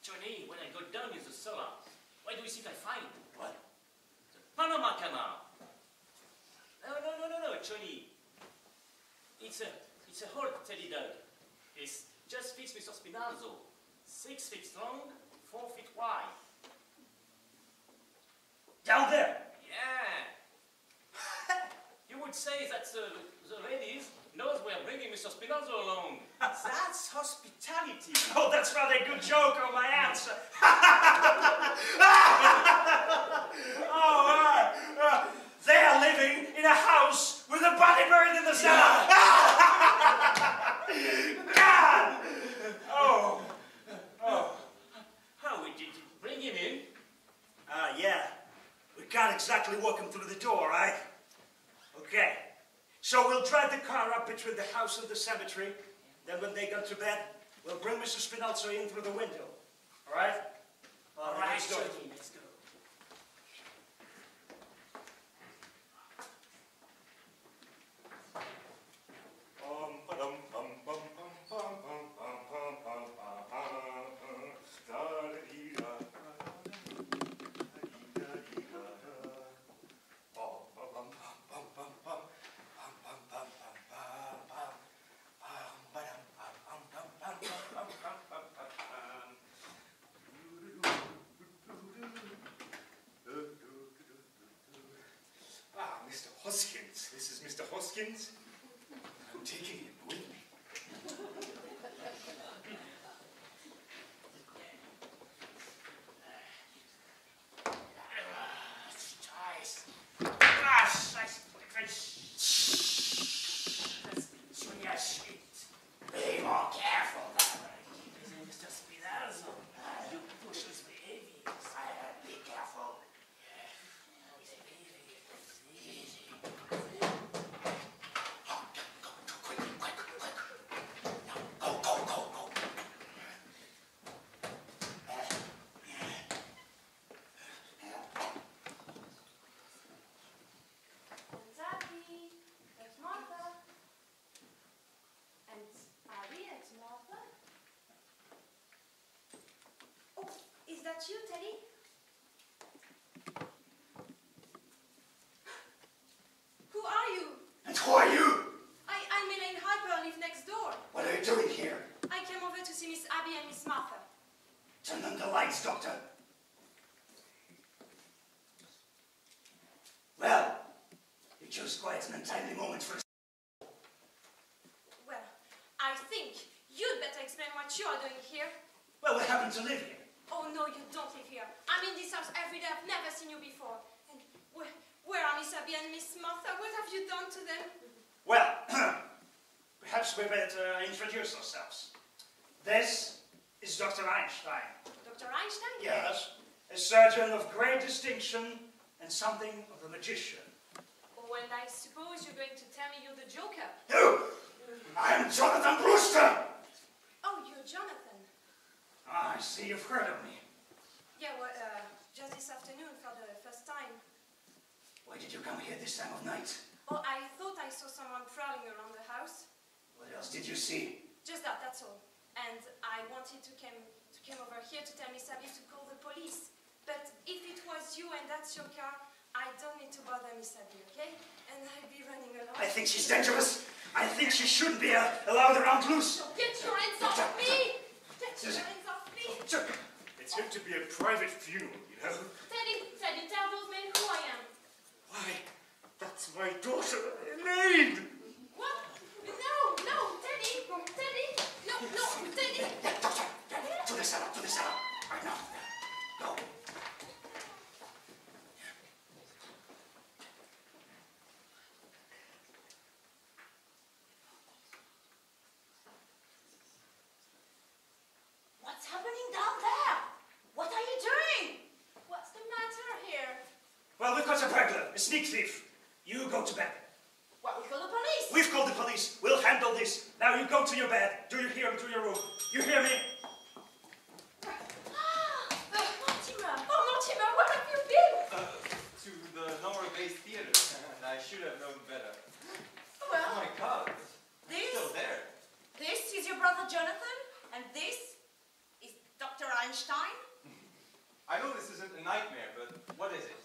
Johnny, when I go down in the cellar, what do you think I find? What? The Panama Canal. No, Johnny. It's a whole teddy dog. It's just fits Mr. Spinazzo. 6 feet long, 4 feet wide. Down there. Yeah. You would say that the ladies knows we're bringing Mr. Spinazzo along. That's hospitality. Oh, that's rather a good joke on my answer. They are living in a house with a body buried in the cellar. God! Oh. How did you bring him in? Yeah. We can't exactly walk him through the door, right? Okay. So we'll drive the car up between the house and the cemetery. Then when they go to bed, we'll bring Mr. Spinazzo in through the window. All right? All right, let's go. Johnny, let's go. Mr. Hoskins. This is Mr. Hoskins. I'm taking him with me. Be more careful, Mr. Spinazzo, you push this behavior. Be careful. That's Abby, that's Martha, and Abby, it's Martha. Oh, is that you, Teddy? Who are you? And who are you? I'm Elaine Harper, I live next door. What are you doing here? I came over to see Miss Abby and Miss Martha. Turn on the lights, Doctor. Well, you chose quite an untimely moment for... Well, I think you'd better explain what you are doing here. Well, we happen to live here. Oh no, you don't live here. I'm in this house every day. I've never seen you before. And where are Miss Abby and Miss Martha? What have you done to them? Well, perhaps we better introduce ourselves. This is Dr. Einstein. Dr. Einstein? Yes, a surgeon of great distinction and something of a magician. Oh, and I suppose you're going to tell me you're the Joker. You! I'm Jonathan Brewster! Oh, you're Jonathan. Ah, I see you've heard of me. Yeah, well, just this afternoon for the first time. Why did you come here this time of night? Oh, I thought I saw someone prowling around the house. What else did you see? Just that's all. And I wanted to come over here to tell Miss Abby to call the police. But if it was you and that's your car, I don't need to bother Miss Abby, okay? And I'll be running along. I think she's dangerous. I think she shouldn't be allowed around loose. So get your hands off me! Smelling softly. It's going to be a private funeral, you know. Teddy, tell those men who I am. Why, that's my daughter, Elaine! What? No, Teddy, no, Teddy. Yeah, daughter, to the cellar, right now. Go. What's happening down there? What are you doing? What's the matter here? Well, we've got a burglar, a sneak thief. You go to bed. Well, we call the police. We've called the police. We'll handle this. Now you go to your bed. Do you hear me? To your room. You hear me? Mortimer, where have you been? To the Lower Base Theater, and I should have known better. Well, Oh my God, this, it's still there. this is your brother Jonathan, and this is Dr. Einstein. I know this isn't a nightmare, but what is it?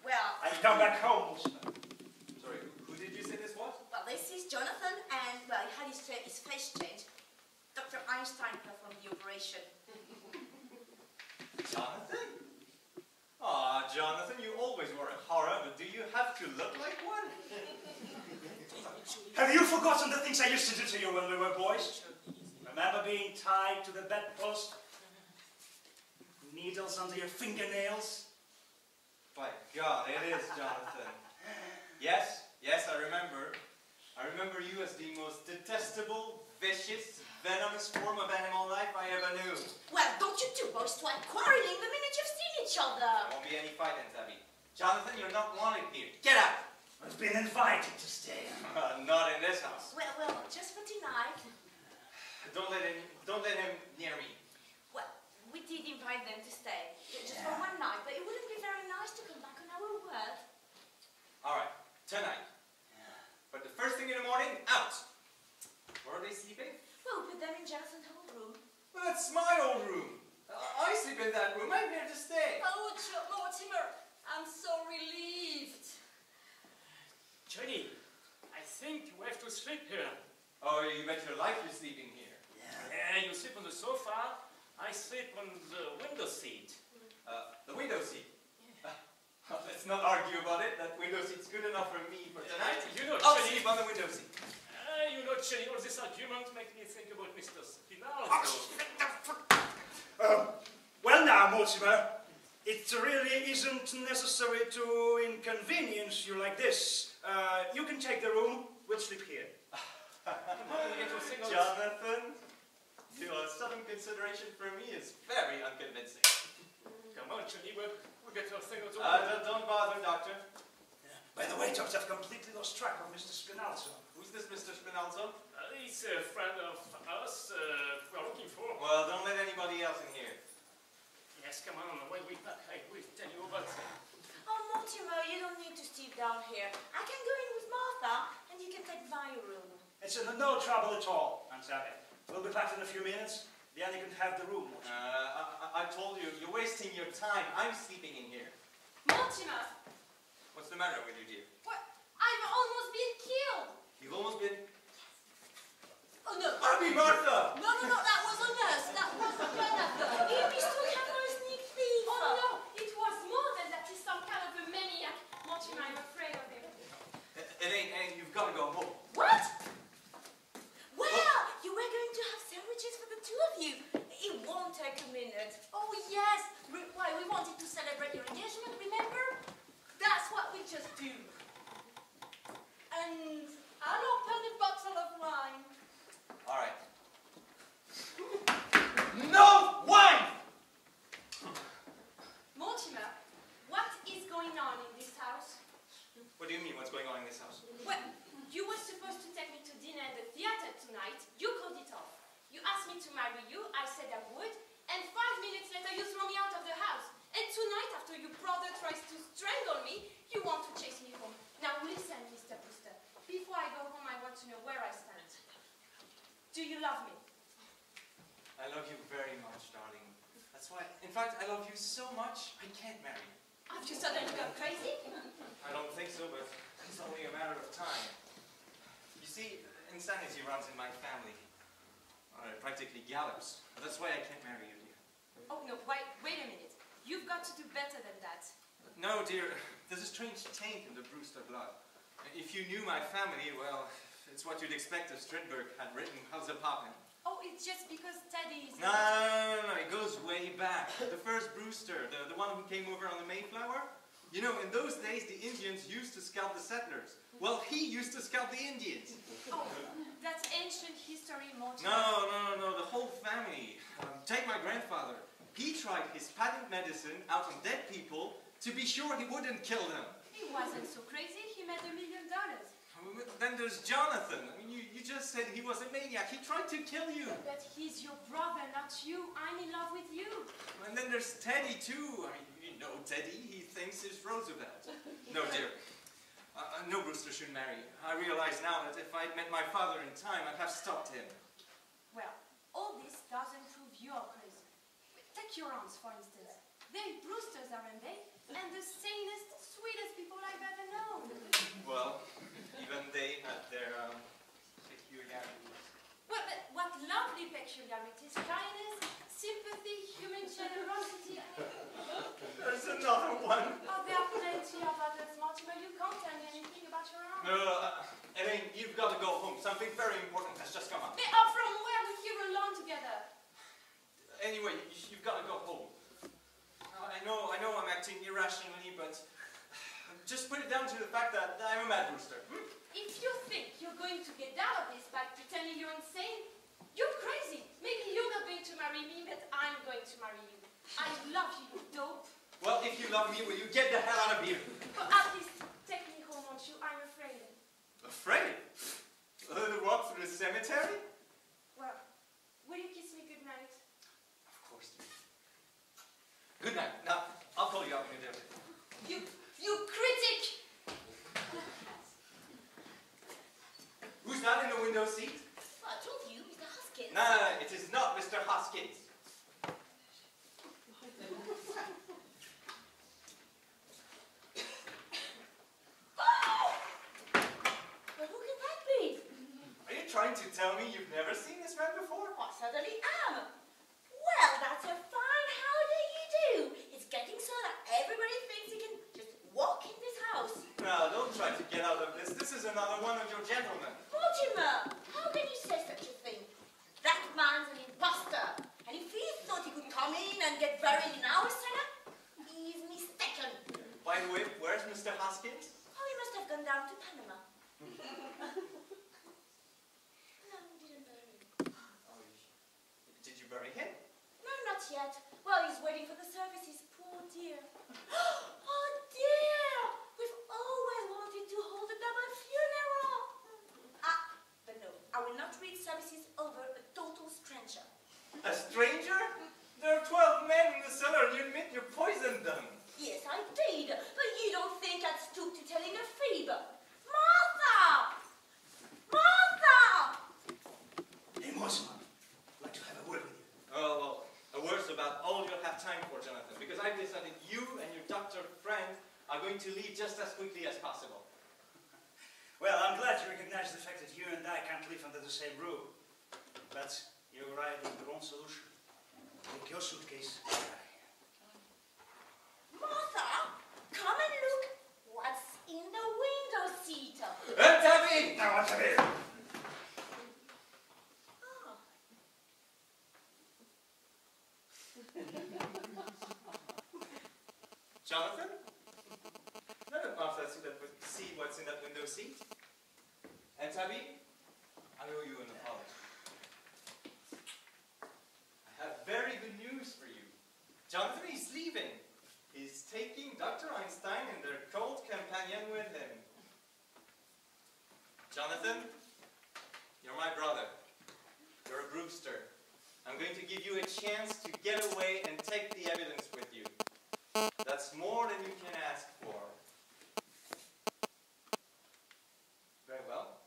Well, I've come back home. Sorry, who did you say this was? well, this is Jonathan, and well, he had his face changed. Dr. Einstein performed the operation. Jonathan? Aw, Jonathan, you always were a horror, but do you have to look like one? Have you forgotten the things I used to do to you when we were boys? Remember being tied to the bedpost? Needles under your fingernails? By God, it is Jonathan. Yes, I remember. I remember you as the most detestable, vicious, venomous form of animal life I ever knew. Well, don't you two boys start quarreling the minute you've seen each other. There won't be any fighting, Tabby. Jonathan, you're not wanted here. Get out! I've been invited to stay. Not in this house. Well, just for tonight. Don't let him near me. Well, we did invite them to stay, just for one night, but it wouldn't be very nice to come back on our word. All right, tonight. But the first thing in the morning, out. Where are they sleeping? Well, we put them in Jonathan's whole room. Well, that's my old room. I sleep in that room. I'm here to stay. Oh, Mortimer, I'm so relieved. Johnny, I think you have to sleep here. Oh, you bet your life you're sleeping here. Yeah, you sleep on the sofa. I sleep on the window seat. The window seat. Let's not argue about it. That window seat's good enough for me for tonight. You know, I'll Johnny, sleep on the window seat. you know, Johnny, all this argument makes me think about Mr. Spinaldo. Well now, Mortimer, it really isn't necessary to inconvenience you like this. You can take the room. We'll sleep here. Jonathan, your sudden consideration for me is very unconvincing. Come on, Johnny, we'll get your thing or two. Don't bother, Doctor. By the way, Doctor, I've completely lost track of Mr. Spinalzo. Who's this Mr. Spinalzo? He's a friend of us we're looking for. Well, don't let anybody else in here. Yes, come on, when we back, I will tell you about Oh, Mortimer, you don't need to sleep down here. I can go in with Martha, and you can take my room. It's no trouble at all, Aunt Abby. We'll be back in a few minutes. Then you can have the room. I told you, you're wasting your time. I'm sleeping in here. Mortimer, What's the matter with you, dear? what? I've almost been killed. You've almost been... Oh, no. Arby, Martha! No, that was a nurse. That was a Jonathan. We still have no sneak thief. Oh, no, it was more than that. He's some kind of a maniac. Mortimer, I'm afraid of him. Elaine, you've got to go home. What? Well, you were going to have sandwiches for the two of you. It won't take a minute. Oh, yes. Why, we wanted to celebrate your engagement, remember? That's what we just do. And I'll open a bottle of wine. All right. No wine! Mortimer, what is going on in this house? What do you mean, what's going on in this house? Well, you were supposed to take me to dinner at the theater tonight. You called it off. You asked me to marry you. I said I would. And 5 minutes later, you throw me out of the house. And tonight, after your brother tries to strangle me, you want to chase me home. Now listen, Mr. Brewster. Before I go home, I want to know where I stand. Do you love me? I love you very much, darling. That's why, in fact, I love you so much, I can't marry you. Have you suddenly gone crazy? I don't think so, but it's only a matter of time. You see, insanity runs in my family. It practically gallops. That's why I can't marry you, dear. Oh, no, wait a minute. You've got to do better than that. No, dear. There's a strange taint in the Brewster blood. If you knew my family, well, it's what you'd expect if Strindberg had written How's It Poppin'? Oh, it's just because Teddy is... No, it goes way back. The first Brewster, the one who came over on the Mayflower. You know, in those days, the Indians used to scalp the settlers. Well, he used to scalp the Indians. Oh, that's ancient history, Mortimer. No, the whole family. Take my grandfather. He tried his patent medicine out on dead people to be sure he wouldn't kill them. He wasn't so crazy. He made $1 million. Then there's Jonathan. I mean, you just said he was a maniac. He tried to kill you. But he's your brother, not you. I'm in love with you. And then there's Teddy, too. I mean, you know Teddy. He thinks he's Roosevelt. No, dear. No Brewster should marry. I realize now that if I'd met my father in time, I'd have stopped him. Well, all this doesn't prove you're crazy. Take your aunts, for instance. They're Brewsters, aren't they? And the sanest, sweetest people I've ever known. Well, even they had their peculiarities. Well, but what lovely peculiarities. Kindness, sympathy, human generosity. There's another one. Oh, there are plenty of others, Mortimer. You can't tell me anything about your aunt. No, Elaine, you've got to go home. Something very important has just come up. They are from where we here alone together. Anyway, you've got to go home. I know I'm acting irrationally, but just put it down to the fact that I'm a mad Brewster. If you think you're going to get out of this by pretending you're insane, you're crazy. Maybe you're not going to marry me, but I'm going to marry you. I love you, you dope. Well, if you love me, will you get the hell out of here? But at least take me home, won't you? I'm afraid. Afraid? To walk through the cemetery? Well, will you kiss me goodnight? Of course. Good night. Now, I'll call you out when you're there. You critic! Who's that in the window seat? Well, I told you, Mr. Hoskins. No, it is not Mr. Hoskins. Well, who can that be? Are you trying to tell me you've never seen this man before? I certainly am. Well, that's a fine how do you do. It's getting so that everybody thinks he can just walk in this house. Now, don't try to get out of this. This is another one of your gentlemen. Mortimer, how can you say such a thing? That man's an imposter. And if he thought he could come in and get buried in our cellar, he's mistaken. By the way, where's Mr. Hoskins? Oh, he must have gone down to Panama. No, we didn't bury him. Oh, did you bury him? No, not yet. Well, he's waiting for the services, poor dear. Oh, dear! We've always wanted to hold a double funeral. But no, I will not read services over a total stranger. A stranger? There are 12 men in the cellar and you admit you poisoned them. Yes, I did. But you don't think I'd stoop to telling a fib. Martha! Martha! Hey, Mortimer, I'd like to have a word with you. Oh, well, a word's about all you'll have time for, Jonathan, because I've decided you and your doctor friend are going to leave just as quickly as possible. Well, I'm glad you recognize the fact that you and I can't live under the same roof. But you arrived at the wrong solution. Take your suitcase. Martha, come and look what's in the window seat. Tabby! Now, what's here? Jonathan? None of Martha would see what's in that window seat. And Tabby, I owe you an apology. I have very good news for you. Jonathan is leaving. He's taking Dr. Einstein and their cult companion with him. Jonathan, you're my brother. You're a Brewster. I'm going to give you a chance to get away and take the evidence with you. That's more than you can ask for. Very well.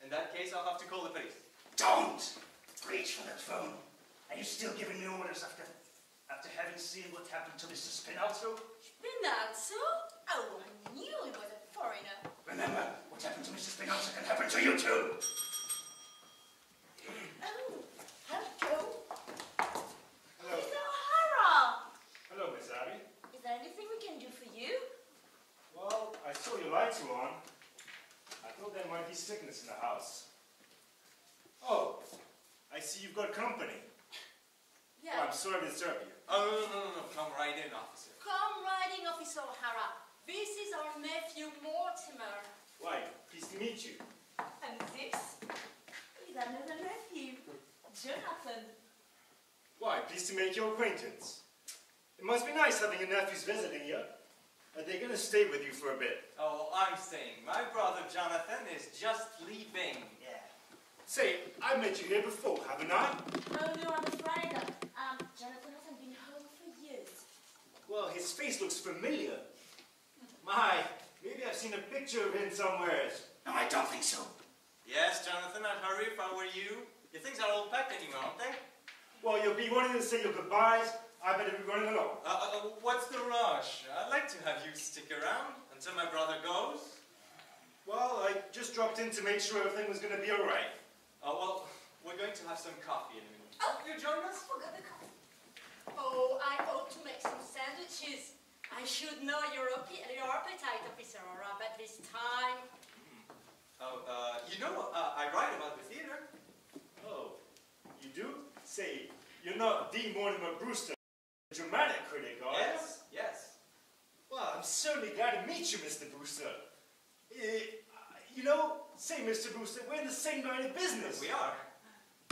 In that case, I'll have to call the police. Don't reach for that phone. Are you still giving me orders after having seen what happened to Mr. Spinalzo? Spinalzo? Oh, I knew he was a foreigner. Remember, what happened to Mr. Spinalzo can happen to you too. Oh, how might be sickness in the house. Oh, I see you've got company. Yeah. Oh, I'm sorry to disturb you. Oh, no. Come right in, officer. Come riding, Officer O'Hara. This is our nephew, Mortimer. Why, pleased to meet you. And this is another nephew, Jonathan. Why, pleased to make your acquaintance. It must be nice having your nephews visiting you. Are they going to stay with you for a bit? Oh, I'm staying. My brother Jonathan is just leaving. Yeah. Say, I met you here before, haven't I? Oh no, I'm afraid that Jonathan hasn't been home for years. Well, his face looks familiar. My, maybe I've seen a picture of him somewhere. No, I don't think so. Yes, Jonathan, I'd hurry if I were you. Your things aren't all packed anymore, aren't they? Well, you'll be wanting to say your goodbyes. I better be running along. What's the rush? I'd like to have you stick around until my brother goes. Well, I just dropped in to make sure everything was going to be all right. Oh, well, we're going to have some coffee in a minute. Oh, You join us? I forgot the coffee. Oh, I ought to make some sandwiches. I should know your appetite, Officer O'Hara, but this time. I write about the theater. Oh, you do? Say, you're not the Mortimer Brewster, the dramatic critic, are you? Yes. Well, I'm certainly glad to meet you, Mr. Brewster. Say, Mr. Brewster, we're in the same line of business. We are.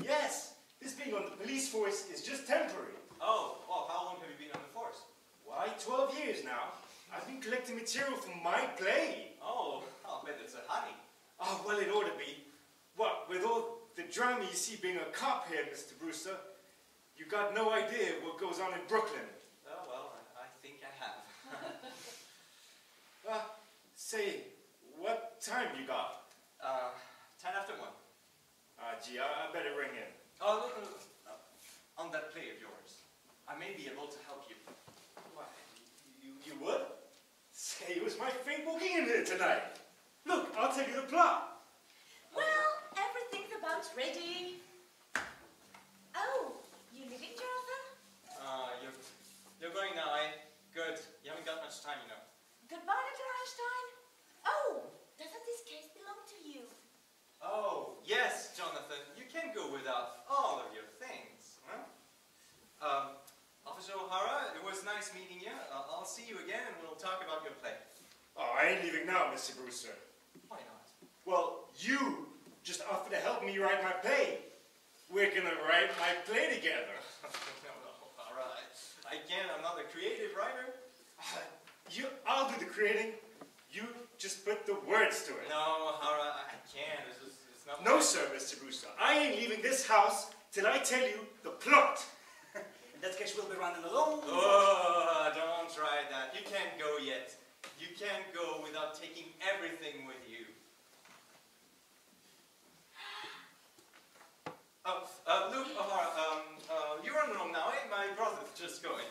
Yes, this being on the police force is just temporary. Oh, well, how long have you been on the force? Why, 12 years now. I've been collecting material from my play. Oh, I'll bet it's a honey. Oh, well, it ought to be. What, with all the drama you see being a cop here, Mr. Brewster, you got no idea what goes on in Brooklyn. Oh, well, I think I have. Say, what time you got? 10 after 1. Gee, I better ring in. Oh, no. On that play of yours, I may be able to help you. Why, you would? Say, it was my fate walking in here tonight. Look, I'll tell you the plot. Well, everything's about ready. Oh, you leaving, Jonathan? You're going now, eh? Good. You haven't got much time, you know. Goodbye, Dr. Einstein. Oh, doesn't this case belong to you? Oh, yes, Jonathan. You can't go without all of your things, huh? Officer O'Hara, it was nice meeting you. I'll see you again and we'll talk about your play. Oh, I ain't leaving now, Mr. Brewster. Why not? Well, you just offered to help me write my play. We're gonna write my play together. No, all right. I can't. I'm not a creative writer. I'll do the creating. You just put the words to it. No, O'Hara, I can't. It's not. No, sir, Mr. Brewster. I ain't leaving this house till I tell you the plot. In that case, we'll be running alone. Oh, don't try that. You can't go yet. You can't go without taking everything with you. Luke, O'Hara, you're on Rome now, eh? My brother's just going.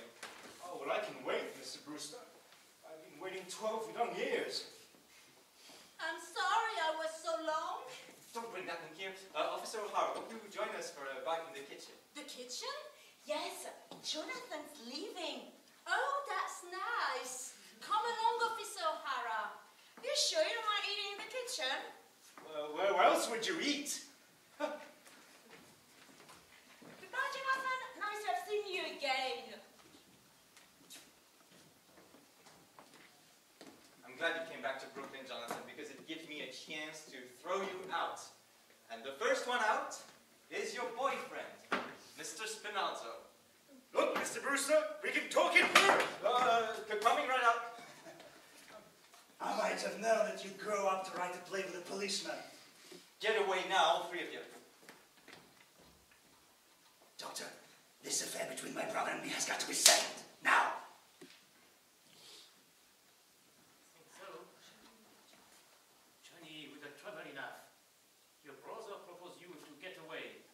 Oh, well, I can wait, Mr. Brewster. I've been waiting 12 long years. I'm sorry I was so long. Don't bring that in here. Officer O'Hara, will you join us for a bite in the kitchen? The kitchen? Yes, Jonathan's leaving. Oh, that's nice. Come along, Officer O'Hara. You sure you don't mind eating in the kitchen? Where else would you eat? Goodbye, Jonathan. Nice to have seen you again. I'm glad you came back to Brooklyn, Jonathan, because it gives me a chance to throw you out. And the first one out is your boyfriend, Mr. Spinazzo. Look, Mr. Brewster, we can talk in here. Coming right up. I might have known that you'd grow up to write a play with a policeman. Get away now, all three of you. Doctor, this affair between my brother and me has got to be settled. Now. So, Johnny, we got trouble enough. Your brother proposed you to get away.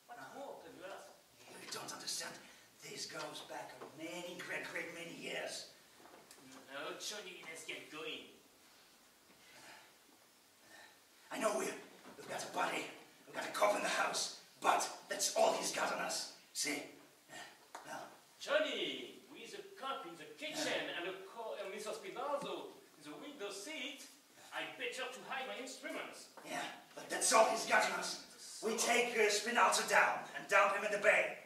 What more can you ask? You don't understand. This goes back a many, great many years. No, Johnny, let's get going. I know we've got a body, we've got a cop in the house, but that's all he's got on us. See? Now. Johnny, with a cup in the kitchen and Mr. Spinazzo in the window seat, I better to hide my instruments. gotten us. We take Spinalza down and dump him in the bay.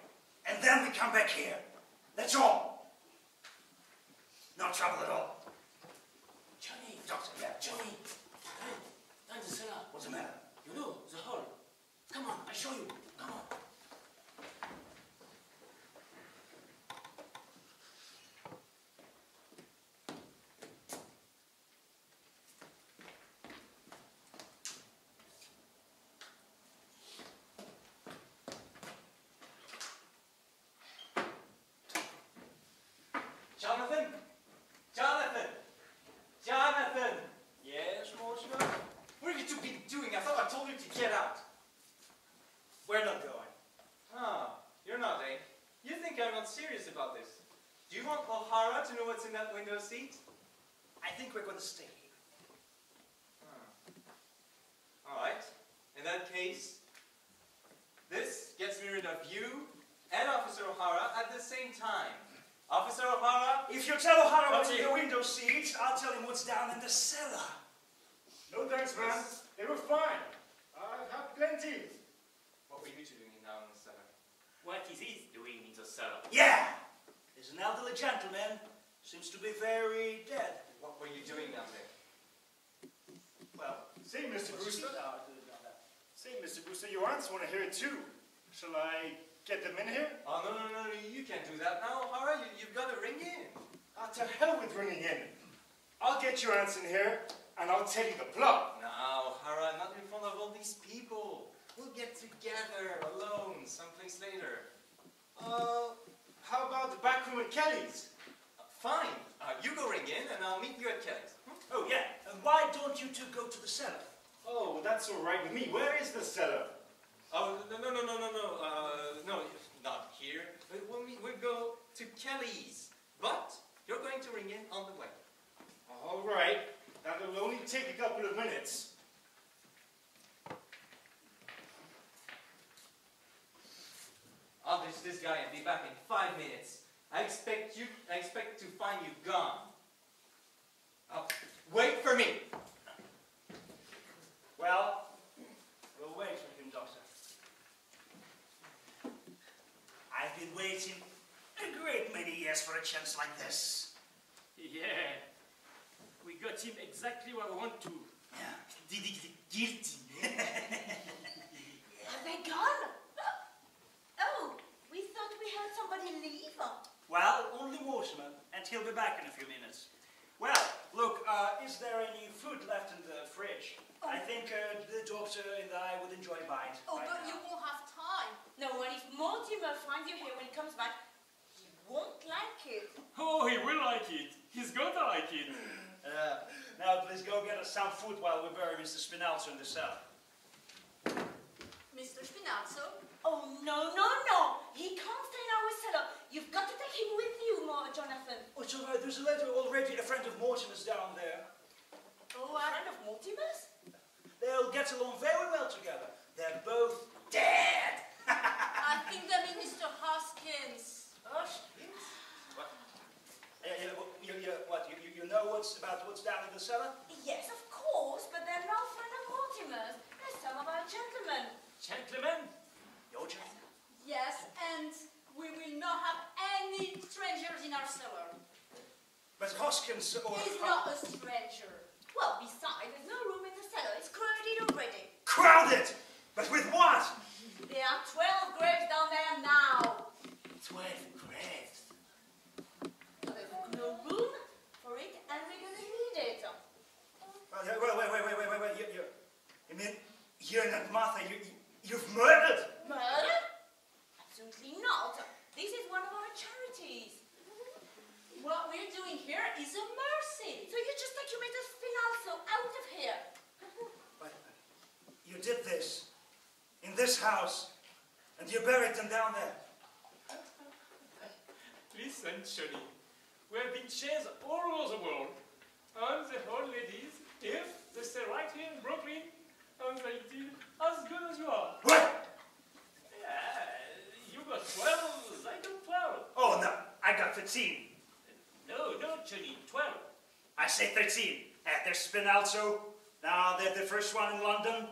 And then we come back here. That's all. No trouble at all. Johnny! Doctor, yeah. Johnny! Down the cellar. What's the matter? You know, the hole. Come on, I show you. Come on. Jonathan? Jonathan? Jonathan! Yes, Mortimer? What have you two been doing? I thought I told you to get out. We're not going. Ah, you're not, eh? You think I'm not serious about this? Do you want O'Hara to know what's in that window seat? I think we're going to stay here. Alright. In that case, this gets me rid of you and Officer O'Hara at the same time. Officer O'Hara? If you tell O'Hara what's in the window seat, I'll tell him what's down in the cellar. No thanks, man. They were fine. I have plenty. What were you two doing down in the cellar? What is he doing in the cellar? Yeah! There's an elderly gentleman. Seems to be very dead. What were you doing down there? Well, Say, Mr. Brewster. that. Say, Mr. Brewster, your aunts want to hear it too. Shall I get them in here? Oh, no, you can't do that now, O'Hara. You've got to ring in. Ah, to hell with ringing in. I'll get your aunts in here, and I'll tell you the plot. No, O'Hara, not in front of all these people. We'll get together, alone, someplace later. How about the back room at Kelly's? Fine. You go ring in, and I'll meet you at Kelly's. Oh, yeah. And why don't you two go to the cellar? Oh, that's all right with me. Where is the cellar? Oh, no, not here. We'll go to Kelly's. But you're going to ring in on the way. All right. That'll only take a couple of minutes. I'll ditch this guy and be back in 5 minutes. I expect to find you gone. Oh, wait for me. Well, we'll wait for him, Doctor. I've been waiting a great many years for a chance like this. Yeah. We got him exactly where we want to. Yeah. Guilty. Have they gone? Oh, we thought we had somebody leave. Well, only Mortimer, and he'll be back in a few minutes. Well, look, is there any food left in the fridge? Oh. I think the doctor and I would enjoy a bite. Oh, right but now. you won't have time. No, and if Mortimer finds you here when he comes back, he won't like it. Oh, he will like it. He's gonna like it. Now, please go get us some food while we bury Mr. Spinalza in the cellar. Mr. Spinazzo? Oh, no. He can't stay in our cellar. You've got to take him with you, Jonathan. Oh, it's all right. There's a letter already. A friend of Mortimer's down there. Oh, a friend of Mortimer's? They'll get along very well together. They're both dead. I think they mean Mr. Hoskins. Hoskins? What? You know what's down in the cellar? Yes, of course, but they're no friend of Mortimer's. They're some of our gentlemen. Gentlemen? Your gentleman? Yes, and we will not have any strangers in our cellar. But Hoskins or... He's not a stranger. Well, besides, there's no room in the cellar. It's crowded already. Crowded! But with what? There are 12 graves down there now. 12 graves. But there's no room for it, and we're going to need it. Wait. You mean, you and Aunt Martha, you've murdered? Murder? Absolutely not. This is one of our charities. What we're doing here is a mercy. So you just take your Mr. Spinalza out of here. But you did this in this house, and you buried them down there. Listen, Johnny. We have been chased all over the world. And the old ladies, if they stay right here in Brooklyn, and they did as good as you are. What? Yeah, you got 12, I got 12. Oh, no, I got 13. No, Johnny, 12. I say 13. There's Spinalza. Now, they're the first one in London.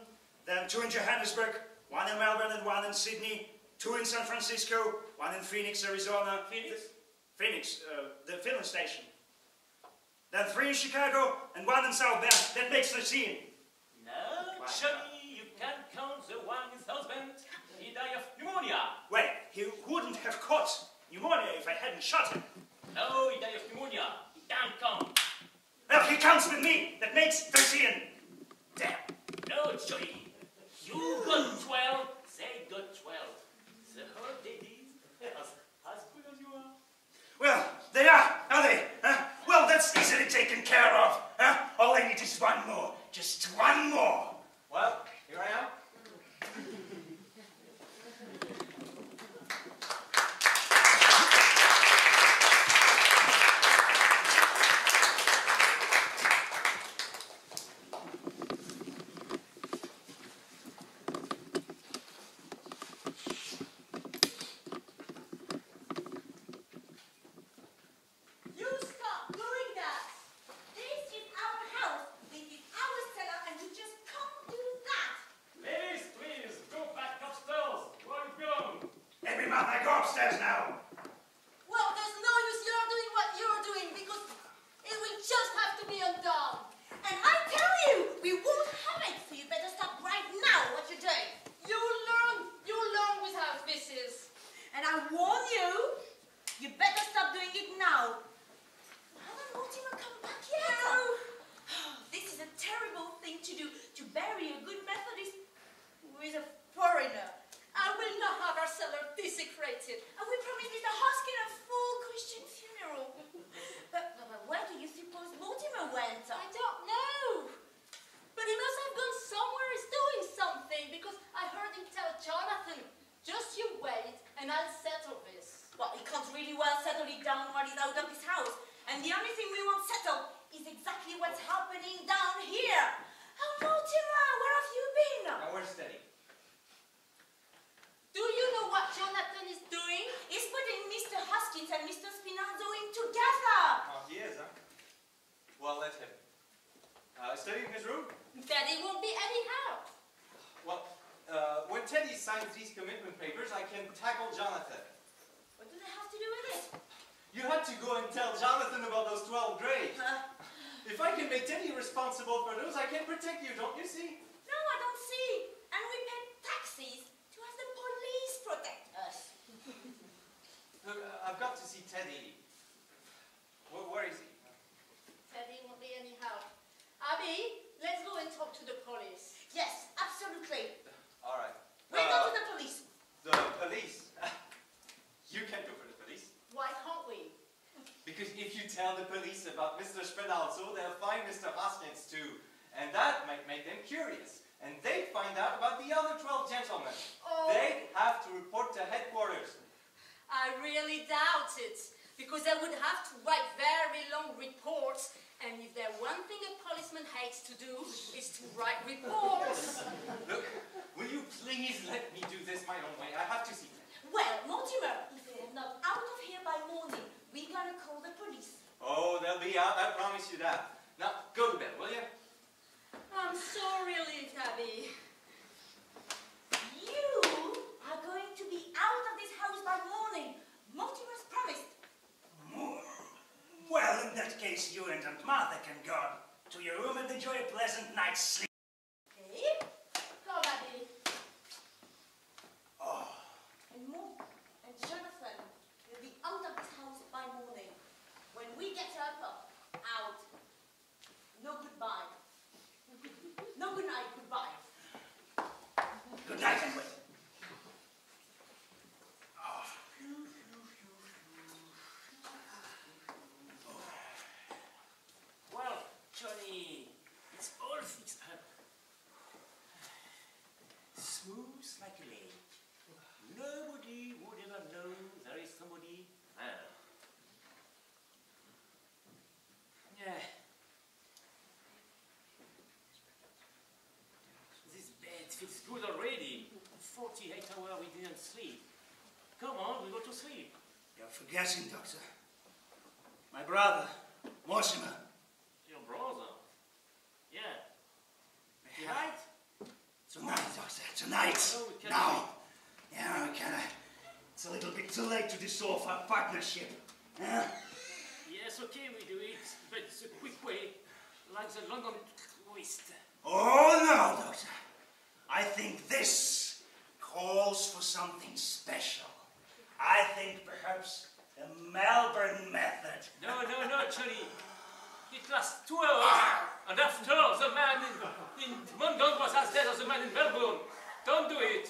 then 2 in Johannesburg, 1 in Melbourne and 1 in Sydney, 2 in San Francisco, 1 in Phoenix, Arizona. Phoenix? Phoenix, the filling station. Then 3 in Chicago and 1 in South Bend. That makes 13. No, Johnny, you can't count the one in South Bend. He died of pneumonia. Wait, he wouldn't have caught pneumonia if I hadn't shot him. No, he died of pneumonia. He can't count. Well, he counts with me. That makes 13. Damn. No, Johnny. You got 12, they got 12. The whole ladies as good as you are. Well, they are they? Huh? Well, that's easily taken care of. Huh? All I need is 1 more. Just 1 more. Well, here I am. You and Aunt Martha can go to your room and enjoy a pleasant night's sleep. Okay? Go, Abby. Oh. And Mo and Jonathan will be out of this house by morning. When we get up, out. No goodbye. No good night, goodbye. Good night, anyway. Johnny, it's all fixed up. Smooth like a lake. Nobody would ever know there is somebody there. Yeah. This bed feels good already. 48 hours we didn't sleep. Come on, we go to sleep. You're forgetting, Doctor. My brother, Mortimer. Your brother? Yeah. Yeah. Right? Tonight. Tonight. No, we can't. Now. Yeah, we can. It's a little bit too late to dissolve our partnership. Huh? Yes, okay, we do it, but it's a quick way, like the London twist. Oh, no, Doctor. I think this calls for something special. I think perhaps the Melbourne method. No, Johnny. It lasts 2 hours, and after the man in London was as dead as the man in Melbourne. Don't do it.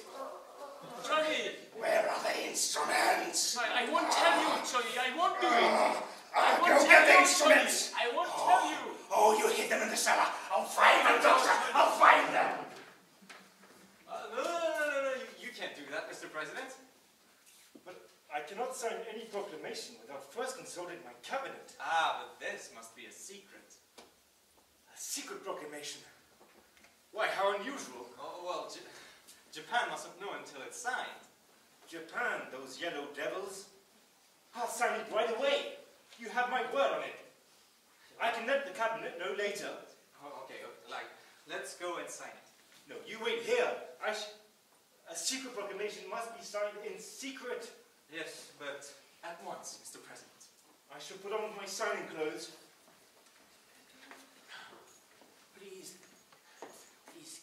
Johnny. Where are the instruments? I won't tell you, Johnny. I won't do it. Go get the instruments. Johnny. I won't tell you. Oh, you hid them in the cellar. I'll find them, Doctor. I'll find them. No. You can't do that, Mr. President. But I cannot sign any proclamation without first consulting my cabinet. Ah, but this must be a secret. A secret proclamation? Why, how unusual. Oh, well, Japan mustn't know until it's signed. Japan, those yellow devils. I'll sign it right away. You have my word on it. I can let the cabinet know later. Oh, okay, let's go and sign it. No, you wait here. A secret proclamation must be signed in secret. Yes, but at once, Mr. President. I shall put on my signing clothes. Please,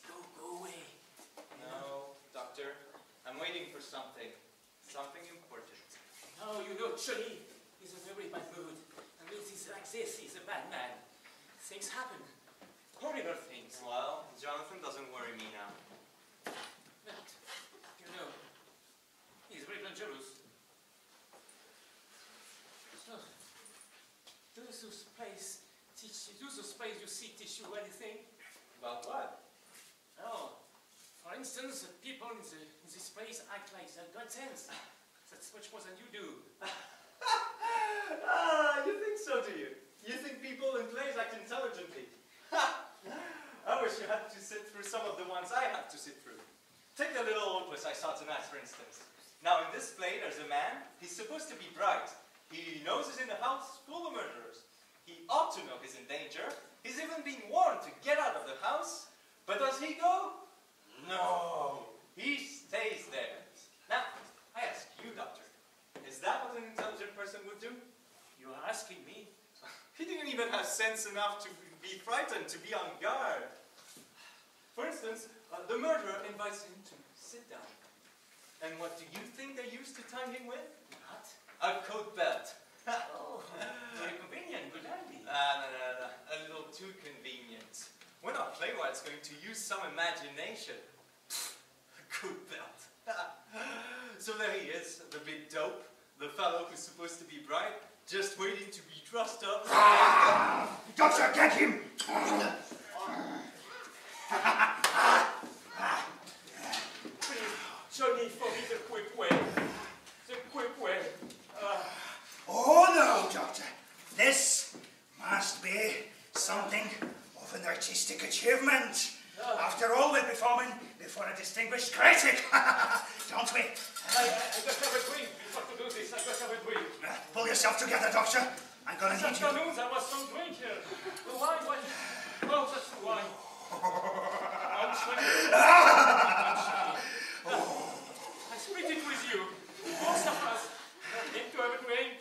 go away. No, Doctor. I'm waiting for something. Something important. No, you know, Johnny is in a very bad mood. And when he's like this, he's a bad man. Things happen. Horrible things. Well, Jonathan doesn't worry me now. But, you know, he's very dangerous. So, do those plays you see teach you anything? About what? Oh, for instance, the people in this place act like they've got sense. That's much more than you do. You think so, do you? You think people in plays act intelligently? I wish you had to sit through some of the ones I have to sit through. Take the little opus I saw tonight, for instance. Now, in this play, there's a man. He's supposed to be bright. He knows he's in a house full of murderers. He ought to know he's in danger. He's even been warned to get out of the house. But does he go? No. He stays there. Now, I ask you, Doctor, is that what an intelligent person would do? You are asking me? He didn't even have sense enough to be frightened, to be on guard. For instance, the murderer invites him to sit down. And what do you think they used to time him with? What? A coat belt. Oh, very convenient, good idea. No. A little too convenient. When our playwright's going to use some imagination. A coat belt. So there he is, the big dope, the fellow who's supposed to be bright, just waiting to be trussed up. Doctor, get him! Please, Johnny, for me the quick way. The quick way. Oh no, Doctor. This must be something of an artistic achievement. After all, we're performing before a distinguished critic. Don't we? I got to have a drink before to do this. I got to have a drink. Pull yourself together, Doctor. I'm gonna This need you. afternoon there was some drink here. The wine, what? Oh, that's the wine. I'm sorry. I split it with you. Most of us need to have a drink.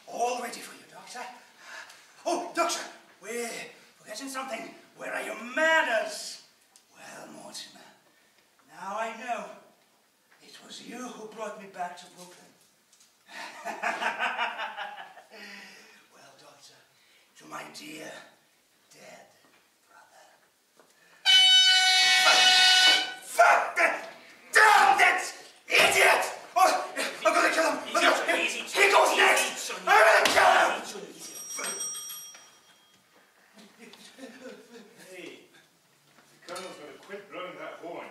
All ready for you, Doctor. Oh, Doctor, we're forgetting something. Where are your manners? Well, Mortimer, now I know. It was you who brought me back to Brooklyn. Well, Doctor, to my dear dead brother. Fuck that! Damn that idiot! Oh, I'm gonna kill him! He goes next! I'm gonna kill him! Hey, the colonel's gonna quit blowing that horn.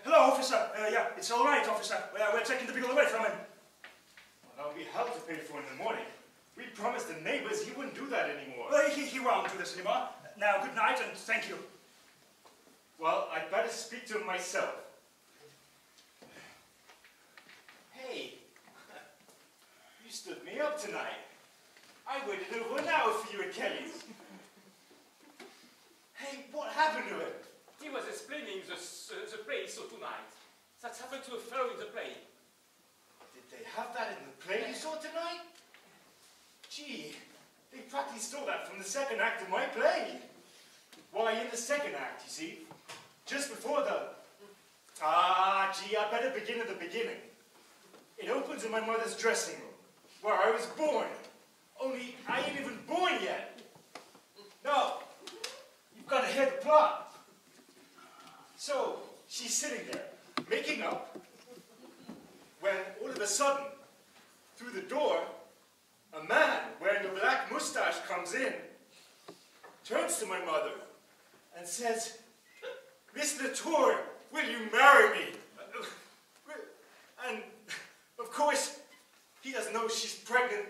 Hello, officer. Yeah, it's all right, officer. We're taking the people away from him. Well, that'll be hell to pay for in the morning. We promised the neighbors he wouldn't do that anymore. He won't do this anymore. Now, good night and thank you. Well, I'd better speak to him myself. Hey, you stood me up tonight. I waited over an hour for you at Kelly's. Hey, what happened? happened to him? He was explaining the play so tonight. That's happened to a fellow in the play. Did they have that in the play you saw tonight? Gee, they practically stole that from the second act of my play. Why, in the second act, you see, just before the... gee, I better begin at the beginning. It opens in my mother's dressing room, where I was born. Only I ain't even born yet. No, you've got to hear the plot. So, she's sitting there, making up, when all of a sudden, through the door, a man wearing a black mustache comes in, turns to my mother, and says, "Miss Latour, will you marry me?" And, of course, he doesn't know she's pregnant.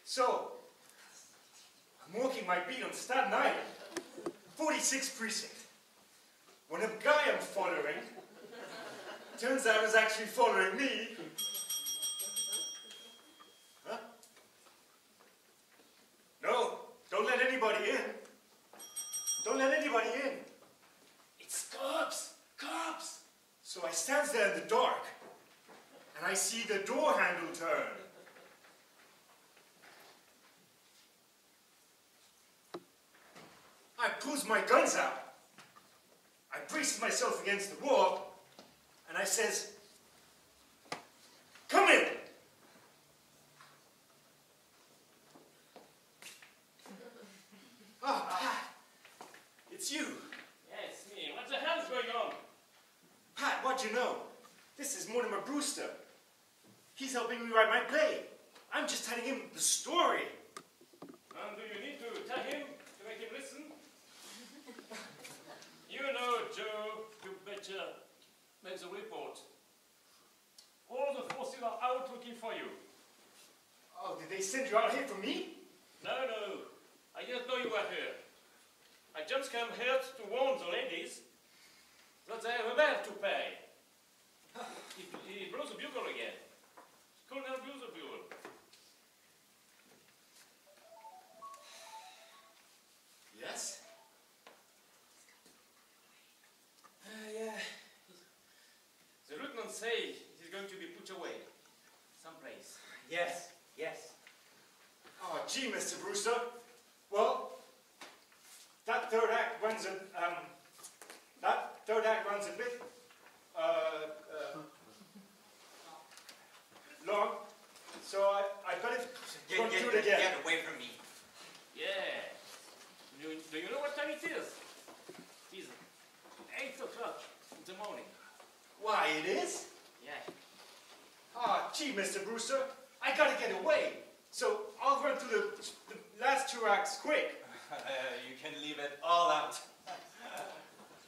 So, I'm walking my beat on Staten Island, 46th precinct, when a guy I'm following turns out is actually following me. Huh? No, don't let anybody in. Don't let anybody in. It's cops, cops. So I stands there in the dark, and I see the door handle turn. I pulls my guns out. I braces myself against the wall, and I says, "Come in." Ah, Pat, it's you. Yes, me. What the hell is going on? Pat, what'd you know? This is Mortimer Brewster. He's helping me write my play. I'm just telling him the story. And do you need to tell him to make him listen? You know, Joe, you better make the report. All the forces are out looking for you. Oh, did they send you out here for me? No, no. I didn't know you were here. I just came here to warn the ladies that they have a bill to pay. He blows the bugle again. Colonel blows the bugle. Yes? Yeah. The lieutenant say he's going to be put away someplace. Yes, yes. Oh, gee, Mr. Brewster. Well, that third act runs a bit long, so I better go through it again. Get away from me. Yeah. Do you know what time it is? It is 8 o'clock in the morning. Why, it is? Yeah. Ah, gee, Mr. Brewster, I gotta get away. So I'll run through the last two acts quick. You can leave it all out.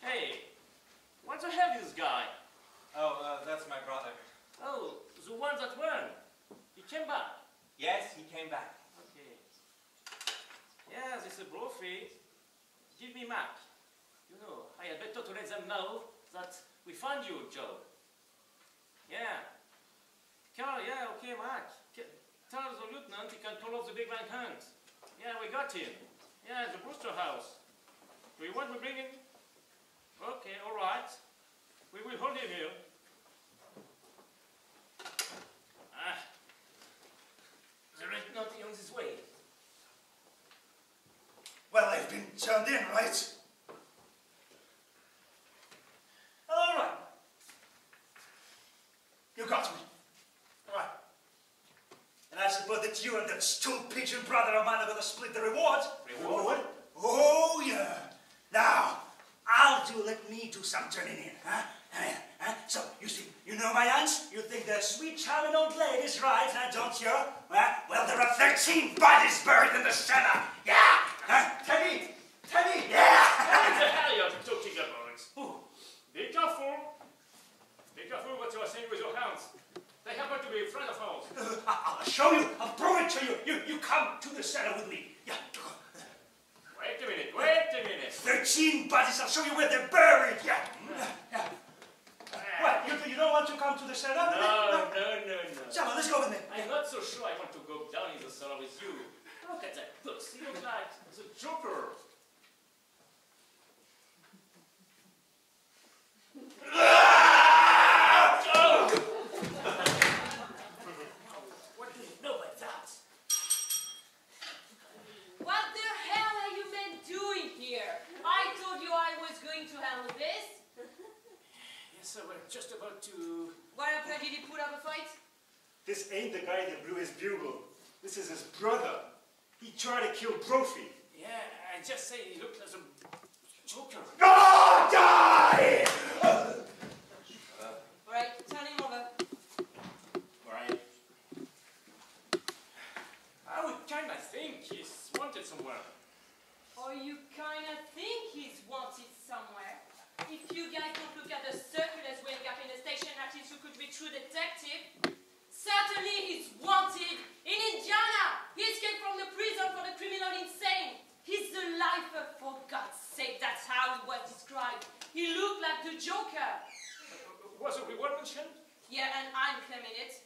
Hey, what the hell is this guy? Oh, that's my brother. Oh, the one that won. He came back. Yes, he came back. Okay. Yeah, this is Brophy. Give me Mac. You know, I had better to let them know that we found you, Joe. Yeah. Carl, yeah, okay, Mac. Tell the lieutenant he can call off the big bank hunt. Yeah, we got him. Yeah, the Brewster house. Do you want me bring him? Okay, all right. We will hold him here. The lieutenant is on his way. Well, I've been turned in, right? All right. You got me. All right. And I suppose that you and that stool pigeon brother of mine are going to split the reward. Reward? Oh, yeah. Now, let me do some turning in, huh? So, you see, you know my aunts? You think they're sweet, charming old ladies, right, don't you? Well, there are 13 bodies buried in the cellar. Yeah. Teddy! Yeah. What the hell are you talking about? Be careful. Be careful what you are saying with your hands. They happen to be friend of ours. I'll show you. I'll prove it to you. You come to the cellar with me. Yeah. Wait a minute, wait a minute. 13 bodies. I'll show you where they're buried. Yeah. Yeah. What? You don't want to come to the cellar with me? No. Come on, let's go with me. I'm not so sure I want to go down in the cellar with you. Look at that puss. He looks like the Joker. What do you know about that? What the hell are you men doing here? I told you I was going to handle this. Yes, sir, we're just about to... Why did he put up a fight? This ain't the guy that blew his bugle. This is his brother. He tried to kill Brophy. Yeah, I just say he looked like a Joker. Oh, die! Alright, turn him over. Right. I would kind of think he's wanted somewhere. Or you kind of think he's wanted somewhere. If you guys don't look at the circulars going up in the station, at least you could be true detective. Certainly he's wanted in Indiana. He escaped from the prison for the criminal insane. He's the lifer, for God's sake. That's how he was described. He looked like the Joker. Was a reward mentioned? Yeah, and I'm claiming it.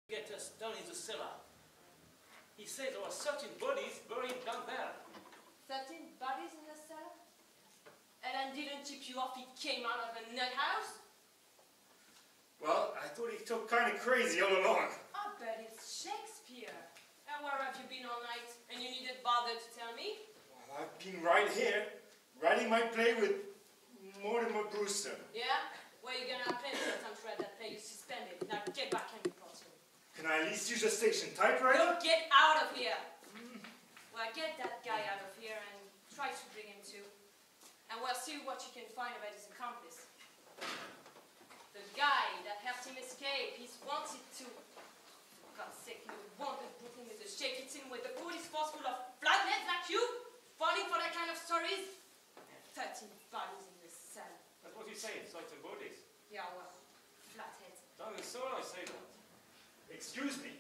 Get us down in the cellar. He said there were 13 bodies buried down there. 13 bodies in the cellar? Ellen didn't tip you off he came out of a nut house? Well, I thought he took kind of crazy all along. I bet it's Shakespeare. And where have you been all night? And you needn't bother to tell me? Well, I've been right here, writing my play with Brewster. Yeah? Well, you're gonna have plenty of time to write that play. You suspended. Now get back and report to me. Can I at least use a station typewriter? Don't get out of here! Well, get that guy out of here and try to bring him to. And we'll see what you can find about his accomplice. The guy that helped him escape, he's wanted to. For God's sake, you wanted Brooklyn with a shaky team with the police force full of flatheads like you? Falling for that kind of stories? 13 bodies in the cell. That's what he said, 13 bodies. Yeah, well, flatheads. Down in the cellar, I say that. Excuse me,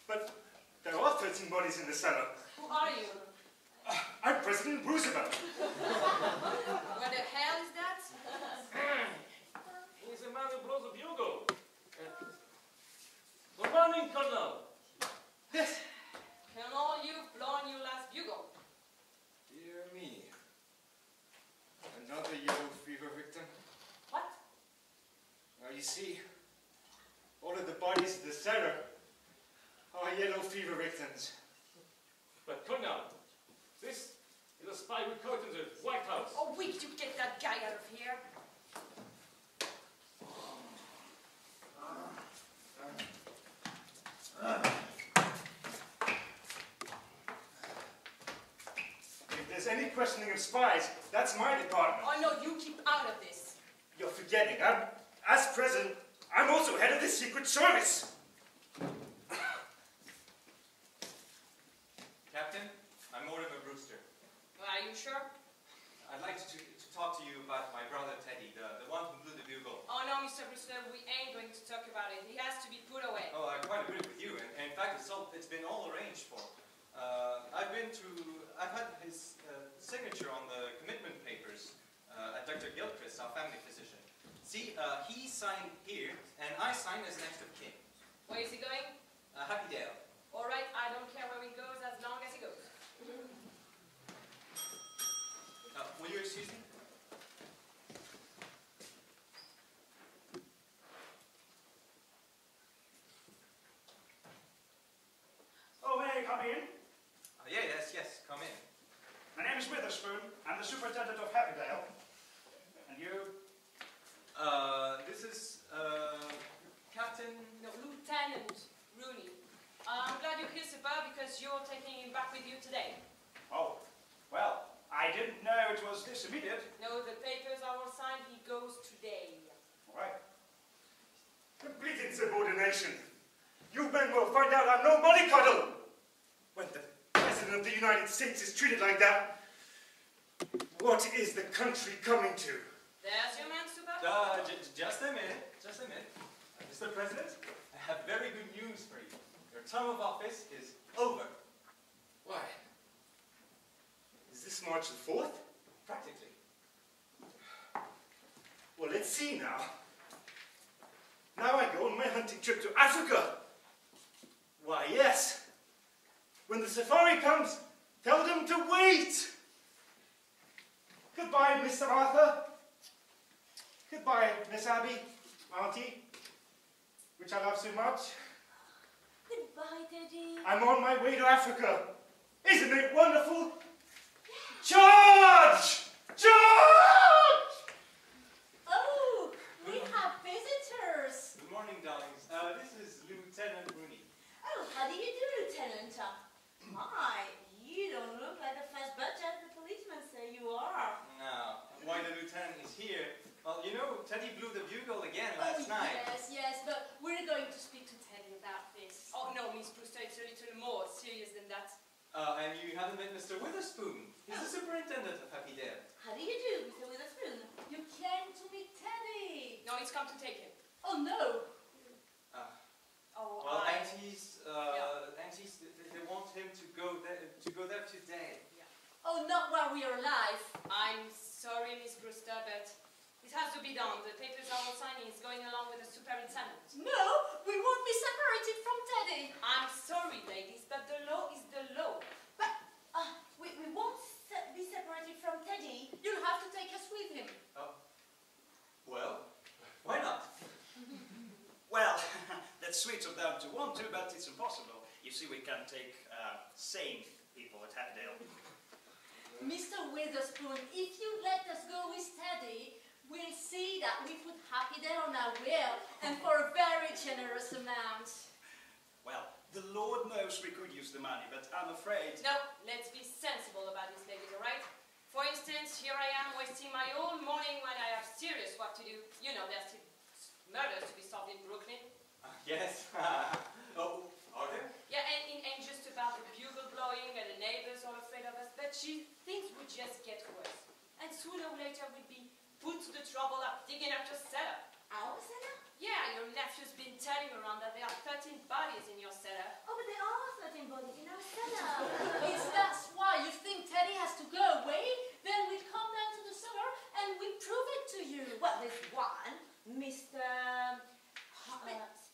but there are 13 bodies in the cellar. Who are you? I'm President Roosevelt. What the hell is that? He's the man who blows the bugle. Good morning, Colonel. Yes. Colonel, you've blown your last bugle. Dear me. Another yellow fever victim. What? Now you see, all of the bodies in the cellar are yellow fever victims. But Colonel, this is a spy we caught in the White House. Oh, will you get that guy out of here? If there's any questioning of spies, that's my department. Oh, no, you keep out of this. You're forgetting, as president, I'm also head of the Secret Service. Captain, I'm Brewster. Are you sure? I'd like to talk to you about my brother Teddy, the one who blew the bugle. Oh, no, Mr. Brewster, we ain't going to talk about it. He has to be put away. Oh, I quite agree with you, and in fact, it's been all arranged for. I've had his signature on the commitment papers at Dr. Gilchrist, our family physician. See, he signed here, and I signed as next of kin. Where is he going? Happy Dale. All right, I don't care where he goes as long as he goes. Will you excuse me? Oh, may I come in? Yes, come in. My name is Witherspoon. I'm the superintendent of Happydale. And you? This is, Captain... No, Lieutenant Rooney. I'm glad you're here, Sipper, because you're taking him back with you today. Oh, well, I didn't know it was this immediate. No, the papers are all signed. He goes today. All right. Complete insubordination. You men will find out I'm no mollycoddle. When the President of the United States is treated like that, what is the country coming to? There your man, Super? Just a minute, just a minute. Mr. President, I have very good news for you. Your term of office is over. Why? Is this March the 4th? Practically. Well, let's see now. Now I go on my hunting trip to Africa. Why, yes. When the safari comes, tell them to wait. Goodbye, Mr. Arthur. Goodbye, Miss Abby, Auntie, which I love so much. Goodbye, Daddy. I'm on my way to Africa. Isn't it wonderful? Charge! Charge! Oh, we have visitors. Good morning, darlings. This is Lieutenant Rooney. Oh, how do you do, Lieutenant? My, you don't look like the first budget the policemen say you are. Now, why the lieutenant is here? Well, you know, Teddy blew the bugle again last night. Yes, but we're going to speak to Teddy about this. Oh no, Miss Brewster, it's a little more serious than that. And you haven't met Mr. Witherspoon. He's the superintendent of Happy Dale. How do you do, Mr. Witherspoon? You came to meet Teddy. No, it's come to take him. Oh no. Well, aunties, they want him to go there today. Yeah. Oh, not while we are alive. I'm sorry, Miss Brewster, but it has to be done. The papers are all signing. It's going along with the superintendent. No, we won't be separated from Teddy. I'm sorry, ladies, but the law is the law. But we won't be separated from Teddy. You'll have to take us with him. Oh. Well, why not? Well, that's sweet of them to want to, but it's impossible. You see, we can't take sane people at Happydale. Mr. Witherspoon, if you let us go with Teddy, we'll see that we put Happydale on our will, and for a very generous amount. Well, the Lord knows we could use the money, but I'm afraid... No, let's be sensible about this, ladies, all right? For instance, here I am wasting my whole morning when I have serious work to do. You know, there's still murders to be solved in Brooklyn. Yes. Oh, are there? Yeah, and just about the bugle blowing and the neighbors all afraid of us, but things would just get worse. And sooner or later we'd be put to the trouble of digging up your cellar. Our cellar? Yeah, your nephew's been telling around that there are 13 bodies in your cellar. Oh, but there are 13 bodies in our cellar. Is that why you think Teddy has to go away? Then we'll come down to the cellar and we'll prove it to you. Well, there's one, Mr.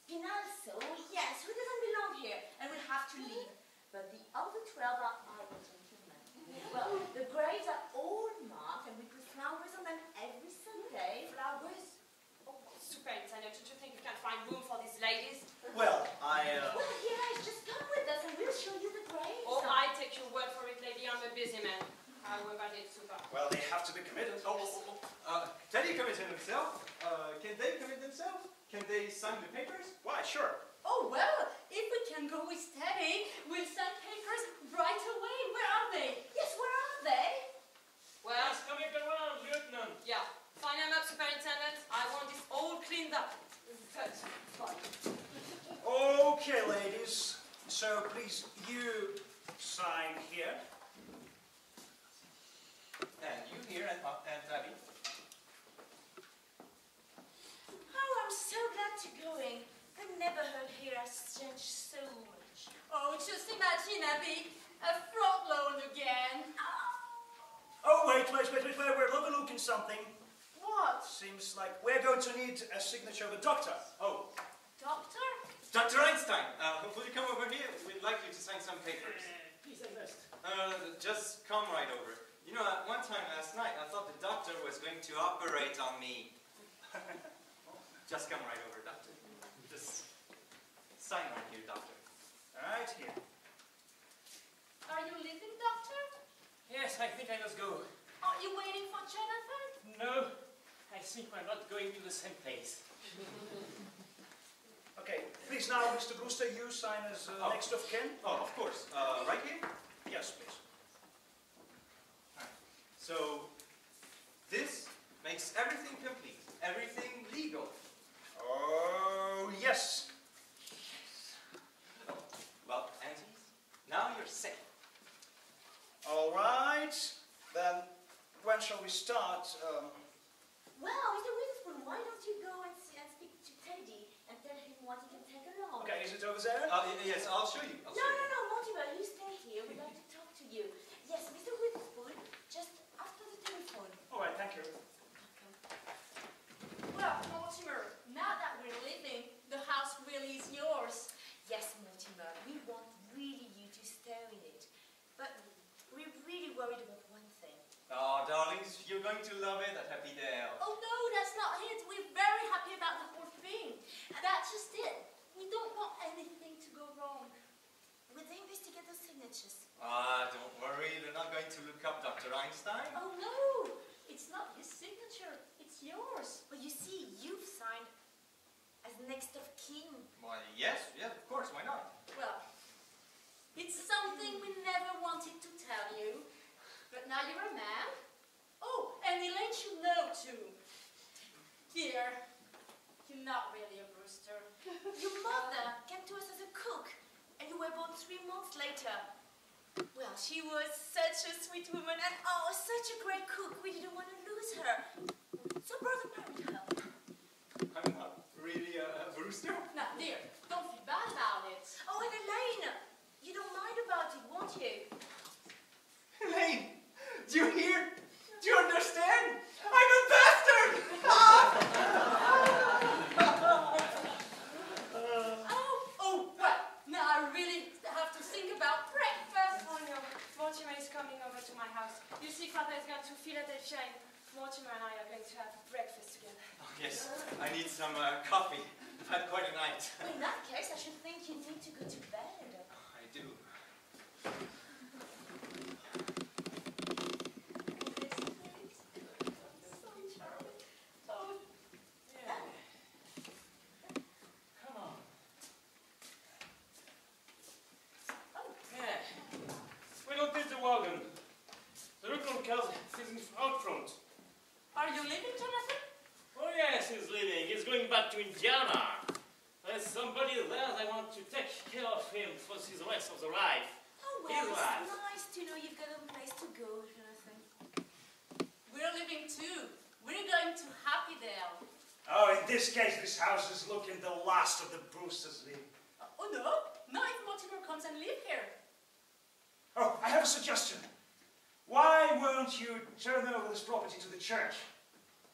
Spinalso, yes, who doesn't belong here, and will have to leave. But the other 12 are our gentlemen. Well, the graves are all marked, and we put flowers on them every Sunday. Flowers? Oh, superintendent, don't you think we can find room for these ladies? Well, Well, yes, just come with us, and we'll show you the graves. Oh, I take your word for it, lady. I'm a busy man. However, it's super. well, they have to be committed. Teddy committed himself. Can they commit themselves? Can they sign the papers? Why, sure. Oh, well, if we can go with Teddy, we'll sign papers right away. Where are they? Yes, where are they? Well, He's coming around, Lieutenant. yeah. Sign them up, superintendent. I want this all cleaned up. But, fine. Okay, ladies. So, please, you sign here. And you here, and Abby. Oh, I'm so glad to going. I've never heard here has changed so much. Oh, just imagine, Abby, a front lawn again. Oh, wait, we're overlooking something. What? Seems like we're going to need a signature of a doctor. Oh, Doctor? Dr. Einstein, will you come over here? We'd like you to sign some papers. Please, I must. Just come right over. You know, at one time last night, I thought the doctor was going to operate on me. Just come right over, doctor. Just sign right here, doctor. Right here. Are you leaving, Doctor? Yes, I think I must go. Are you waiting for Jonathan? No, I think we're not going to the same place. Okay, please now, Mr. Brewster, you sign as next of kin. Oh, of course. Right here? Yes, please. So, this makes everything complete, everything legal. Oh, yes. Oh, well, aunties, now you're safe. All right. Then, when shall we start? Well, mademoiselle? Yes, I'll show you. I'll No, show you. no, Mortimer, you stay here. We'd like to talk to you. Yes, Mr. Witherspoon, just after the telephone. All right, thank you. Well, Mortimer, now that we're leaving, the house really is yours. Yes, Mortimer, we want really you to stay in it. But we're really worried about one thing. Oh, darlings, you're going to love it at Happy Dale. Oh no, that's not it. We're very happy about the whole thing. That's just it. We don't want anything to go wrong. Will they investigate those signatures? Ah, don't worry, they're not going to look up Dr. Einstein. Oh no, it's not his signature. It's yours. Well, you see, you've signed as next of kin. Why, yes, of course, why not? Well, it's something we never wanted to tell you, but now you're a man. Oh, and Elaine should know too. Dear, you're not really a Brewster. Your mother came to us as a cook, and you were born 3 months later. Well, she was such a sweet woman, and oh, such a great cook. We didn't want to lose her. So brother married her. I'm not really a Brewster. Now, dear, don't feel bad about it. Oh, and Elaine, you don't mind about it, won't you? Elaine, do you hear? Do you understand? I'm a bastard! Oh, well, now I really have to think about breakfast. Oh no, Mortimer is coming over to my house. You see, Father is going to Philadelphia and Mortimer and I are going to have breakfast together. Oh, yes, I need some coffee. I've had quite a night. Well, in that case, I should think you need to go to bed. I do. Come on. Yeah. We don't need the wagon. The Rutland car is out front. Are you leaving, Jonathan? Oh yes, he's leaving. He's going back to Indiana. There's somebody there that wants to take care of him for his rest of the life. Oh, His well, life. it's nice to know you've got a place to go, Jonathan. We're leaving too. We're going to Happy Dale. Oh, in this case, this house is looking the last of the Brewsters live. Oh no, not if Mortimer comes and live here. Oh, I have a suggestion. Why won't you turn over this property to the church?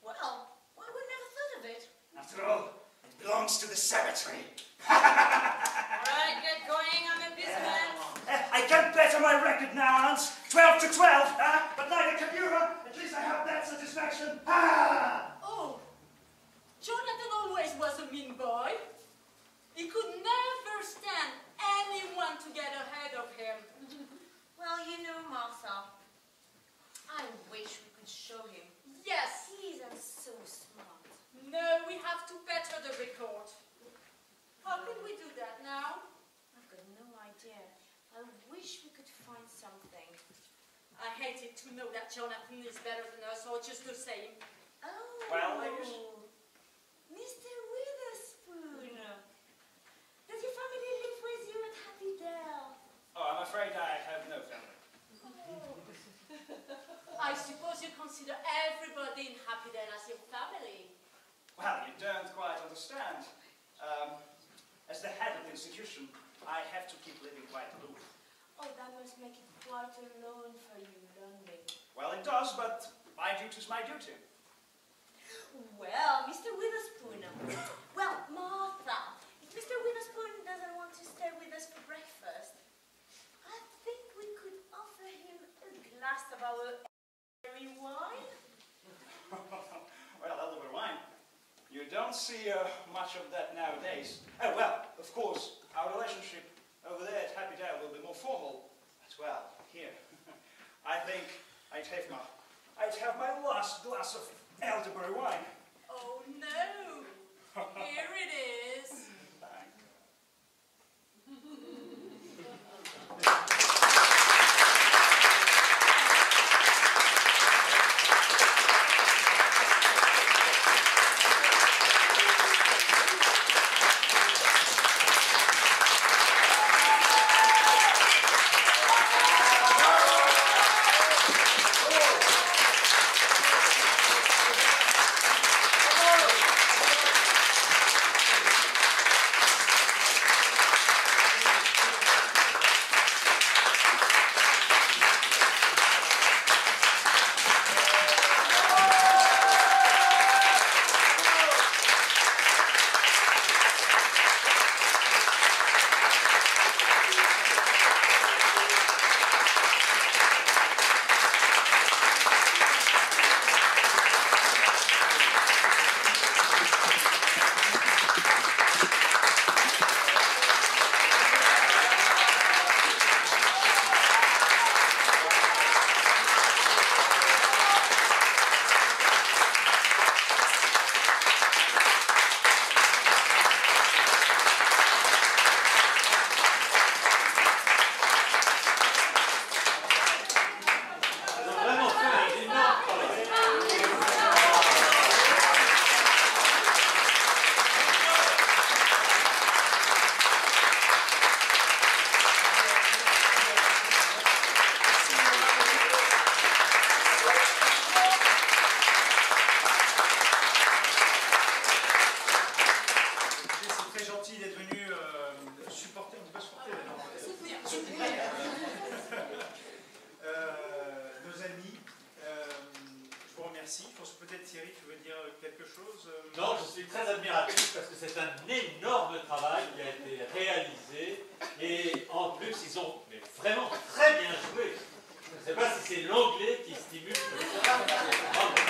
Well, we never thought of it. After all, it belongs to the cemetery. All right, get going. I'm a businessman. I can't bet on my record now, Hans. 12 to 12, but neither can you. At least I have that satisfaction. Oh, Jonathan always was a mean boy. He could never stand anyone to get ahead of him. Well, you know, Martha, I wish we could show him. Yes. He's so smart. No, we have to better the record. How could we do that now? I've got no idea. I wish we could find something. I hated to know that Jonathan is better than us, or just the same. Oh. Well, ladies? Mr. Witherspoon. Does your family live with you at Happy Dale? Oh, I'm afraid I have no family. I suppose you consider everybody in Happy Dale as your family. Well, you don't quite understand. As the head of the institution, I have to keep living quite aloof. Oh, that must make it quite alone for you, lonely. Well, it does, but my duty is my duty. Well, Mr. Witherspoon. Well, Martha, if Mr. Witherspoon doesn't want to stay with us for breakfast, I think we could offer him a glass of our elderberry wine. Well, elderberry wine. You don't see much of that nowadays. Oh, well, of course, our relationship over there at Happy Dale will be more formal. But, well, here, I think I'd have my last glass of elderberry wine. Oh no! Here it is. chose. Non, je suis très admiratif parce que c'est un énorme travail qui a été réalisé et en plus ils ont mais vraiment très bien joué. Je ne sais pas si c'est l'anglais qui stimule comme ça.